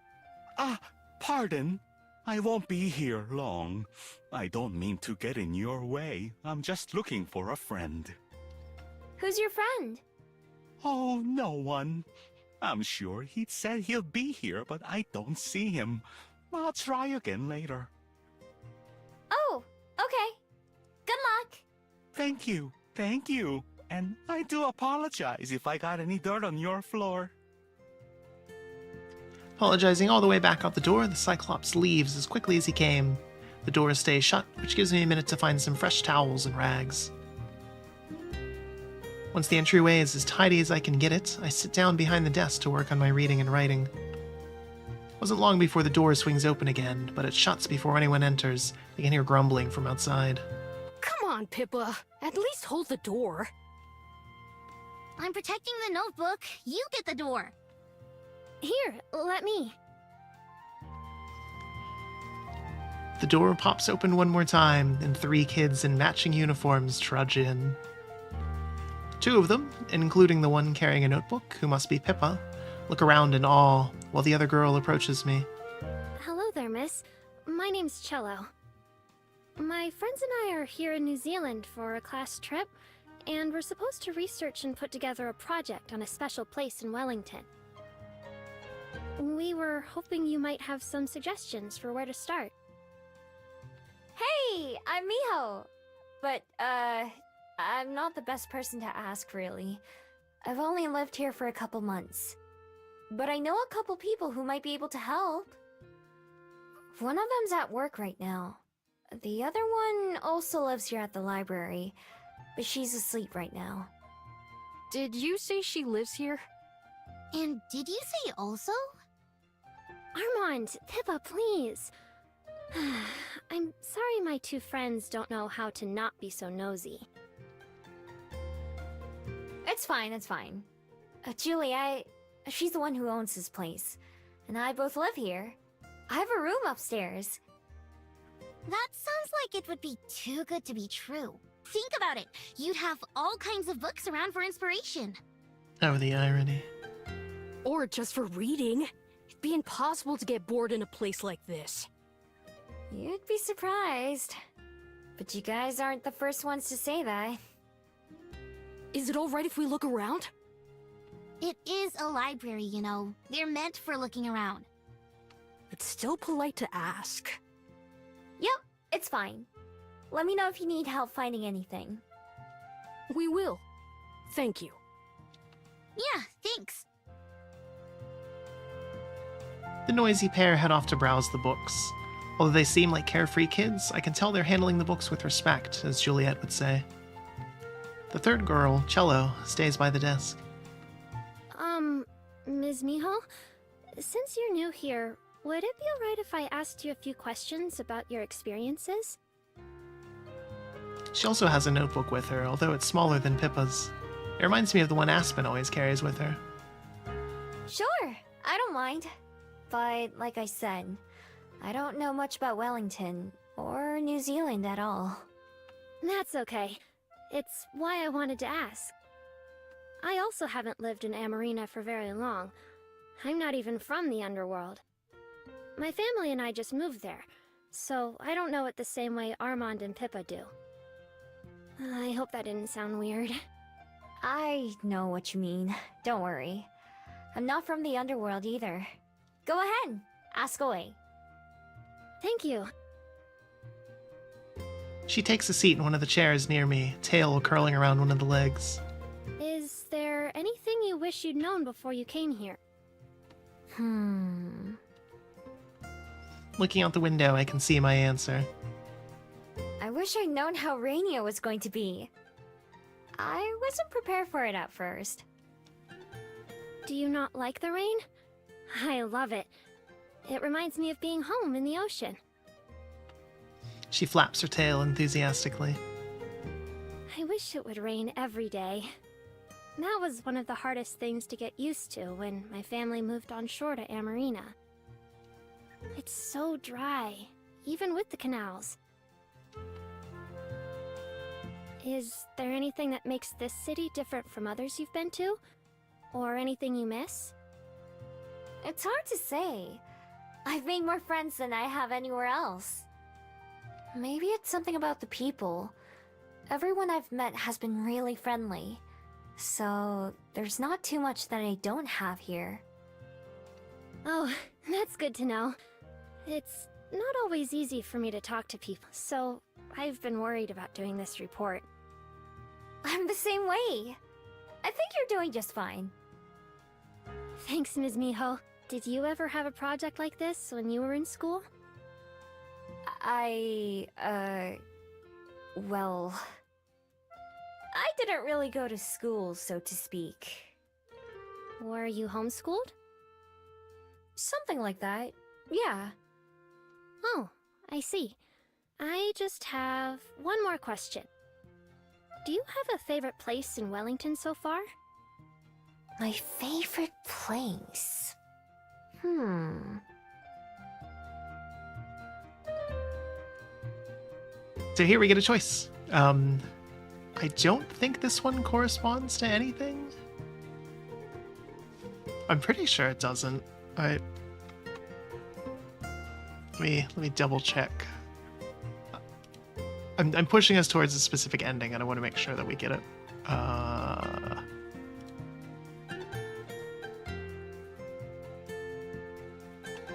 Pardon? I won't be here long. I don't mean to get in your way. I'm just looking for a friend. Who's your friend? Oh, no one. I'm sure he'd said he'll be here, but I don't see him. I'll try again later. Oh, okay. Good luck. Thank you. Thank you. And I do apologize if I got any dirt on your floor. Apologizing all the way back out the door, the Cyclops leaves as quickly as he came. The door stays shut, which gives me a minute to find some fresh towels and rags. Once the entryway is as tidy as I can get it, I sit down behind the desk to work on my reading and writing. Wasn't long before the door swings open again, but it shuts before anyone enters. I can hear grumbling from outside. Come on, Pippa. At least hold the door. I'm protecting the notebook. You get the door. Here, let me. The door pops open one more time, and 3 kids in matching uniforms trudge in. 2 of them, including the one carrying a notebook, who must be Pippa, look around in awe while the other girl approaches me. Hello there, miss. My name's Cello. My friends and I are here in New Zealand for a class trip, and we're supposed to research and put together a project on a special place in Wellington. We were hoping you might have some suggestions for where to start. Hey, I'm Miho. But, I'm not the best person to ask, really. I've only lived here for a couple months. But I know a couple people who might be able to help. One of them's at work right now. The other one also lives here at the library, but she's asleep right now. Did you say she lives here? And did you say also? Armand, Pippa, please. I'm sorry my 2 friends don't know how to not be so nosy. It's fine, it's fine. Julie, she's the one who owns this place. And I both live here. I have a room upstairs. That sounds like it would be too good to be true. Think about it. You'd have all kinds of books around for inspiration. Oh, the irony. Or just for reading. It'd be impossible to get bored in a place like this. You'd be surprised. But you guys aren't the first ones to say that. Is it alright if we look around? It is a library, you know. They're meant for looking around. It's still polite to ask. Yep, it's fine. Let me know if you need help finding anything. We will. Thank you. Yeah, thanks. The noisy pair head off to browse the books. Although they seem like carefree kids, I can tell they're handling the books with respect, as Juliet would say. The third girl, Cello, stays by the desk. Ms. Miho? Since you're new here, would it be alright if I asked you a few questions about your experiences? She also has a notebook with her, although it's smaller than Pippa's. It reminds me of the one Aspen always carries with her. Sure, I don't mind. But, like I said, I don't know much about Wellington, or New Zealand at all. That's okay. It's why I wanted to ask. I also haven't lived in Amarina for very long. I'm not even from the underworld. My family and I just moved there, so I don't know it the same way Armand and Pippa do. I hope that didn't sound weird. I know what you mean. Don't worry. I'm not from the underworld either. Go ahead, ask away. Thank you. She takes a seat in one of the chairs near me, tail curling around one of the legs. Is there anything you wish you'd known before you came here? Looking out the window, I can see my answer. I wish I'd known how rainy it was going to be. I wasn't prepared for it at first. Do you not like the rain? I love it. It reminds me of being home in the ocean. She flaps her tail enthusiastically. I wish it would rain every day. That was one of the hardest things to get used to when my family moved on shore to Amarina. It's so dry, even with the canals. Is there anything that makes this city different from others you've been to? Or anything you miss? It's hard to say. I've made more friends than I have anywhere else. Maybe it's something about the people. Everyone I've met has been really friendly. So there's not too much that I don't have here. Oh, that's good to know. It's not always easy for me to talk to people, so I've been worried about doing this report. I'm the same way. I think you're doing just fine. Thanks, Ms. Miho. Did you ever have a project like this when you were in school? Well... I didn't really go to school, so to speak. Were you homeschooled? Something like that, yeah. Oh, I see. I just have one more question. Do you have a favorite place in Wellington so far? My favorite place? So here we get a choice. I don't think this one corresponds to anything. I'm pretty sure it doesn't. Let me double check. I'm pushing us towards a specific ending, and I want to make sure that we get it.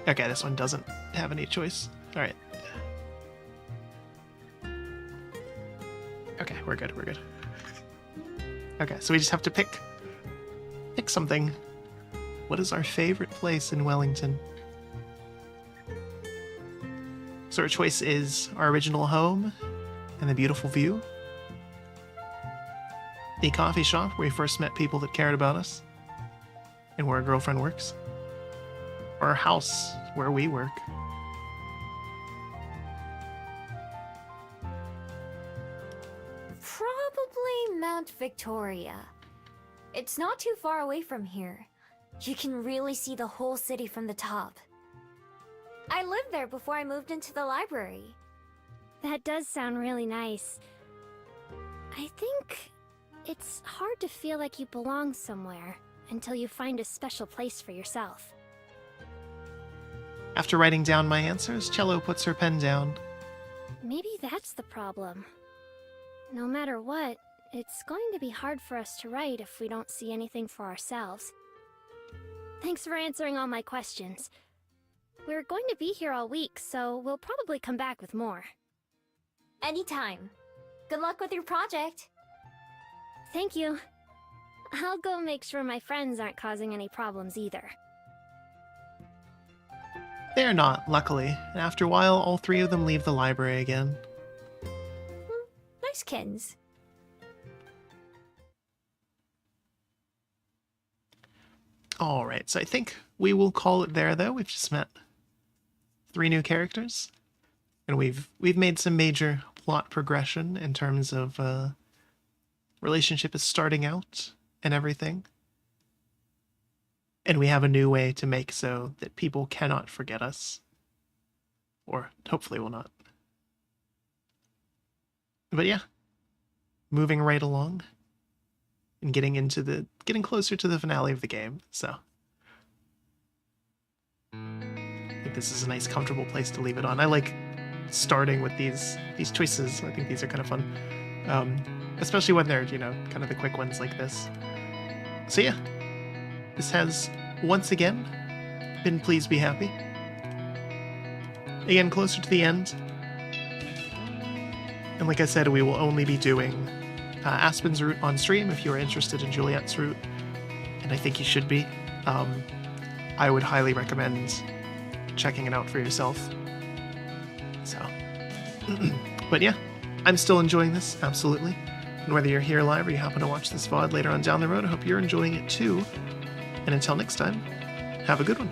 Okay, this one doesn't have any choice. All right. Okay, we're good. Okay, so we just have to pick something. What is our favorite place in Wellington? So our choice is our original home and the beautiful view, the coffee shop where we first met people that cared about us and where our girlfriend works, or our house where we work. Probably Mount Victoria. It's not too far away from here. You can really see the whole city from the top. I lived there before I moved into the library. That does sound really nice. I think it's hard to feel like you belong somewhere until you find a special place for yourself. After writing down my answers, Cello puts her pen down. Maybe that's the problem. No matter what, it's going to be hard for us to write if we don't see anything for ourselves. Thanks for answering all my questions. We're going to be here all week, so we'll probably come back with more. Anytime. Good luck with your project. Thank you. I'll go make sure my friends aren't causing any problems either. They're not, luckily, and after a while, all three of them leave the library again. Nice kins. Alright, so I think we will call it there, though. We've just met 3 new characters, and we've made some major plot progression in terms of relationship is starting out and everything. And we have a new way to make so that people cannot forget us. Or hopefully will not. But yeah, moving right along and getting closer to the finale of the game, so I think this is a nice comfortable place to leave it on. I like starting with these choices. I think these are kind of fun. Especially when they're, kind of the quick ones like this. So yeah, this has once again been Please Be Happy. Again, closer to the end. And like I said, we will only be doing Aspen's route on stream if you are interested in Juliet's route. And I think you should be. I would highly recommend checking it out for yourself. So, but yeah, I'm still enjoying this, absolutely. And whether you're here live or you happen to watch this VOD later on down the road, I hope you're enjoying it too. And until next time, have a good one.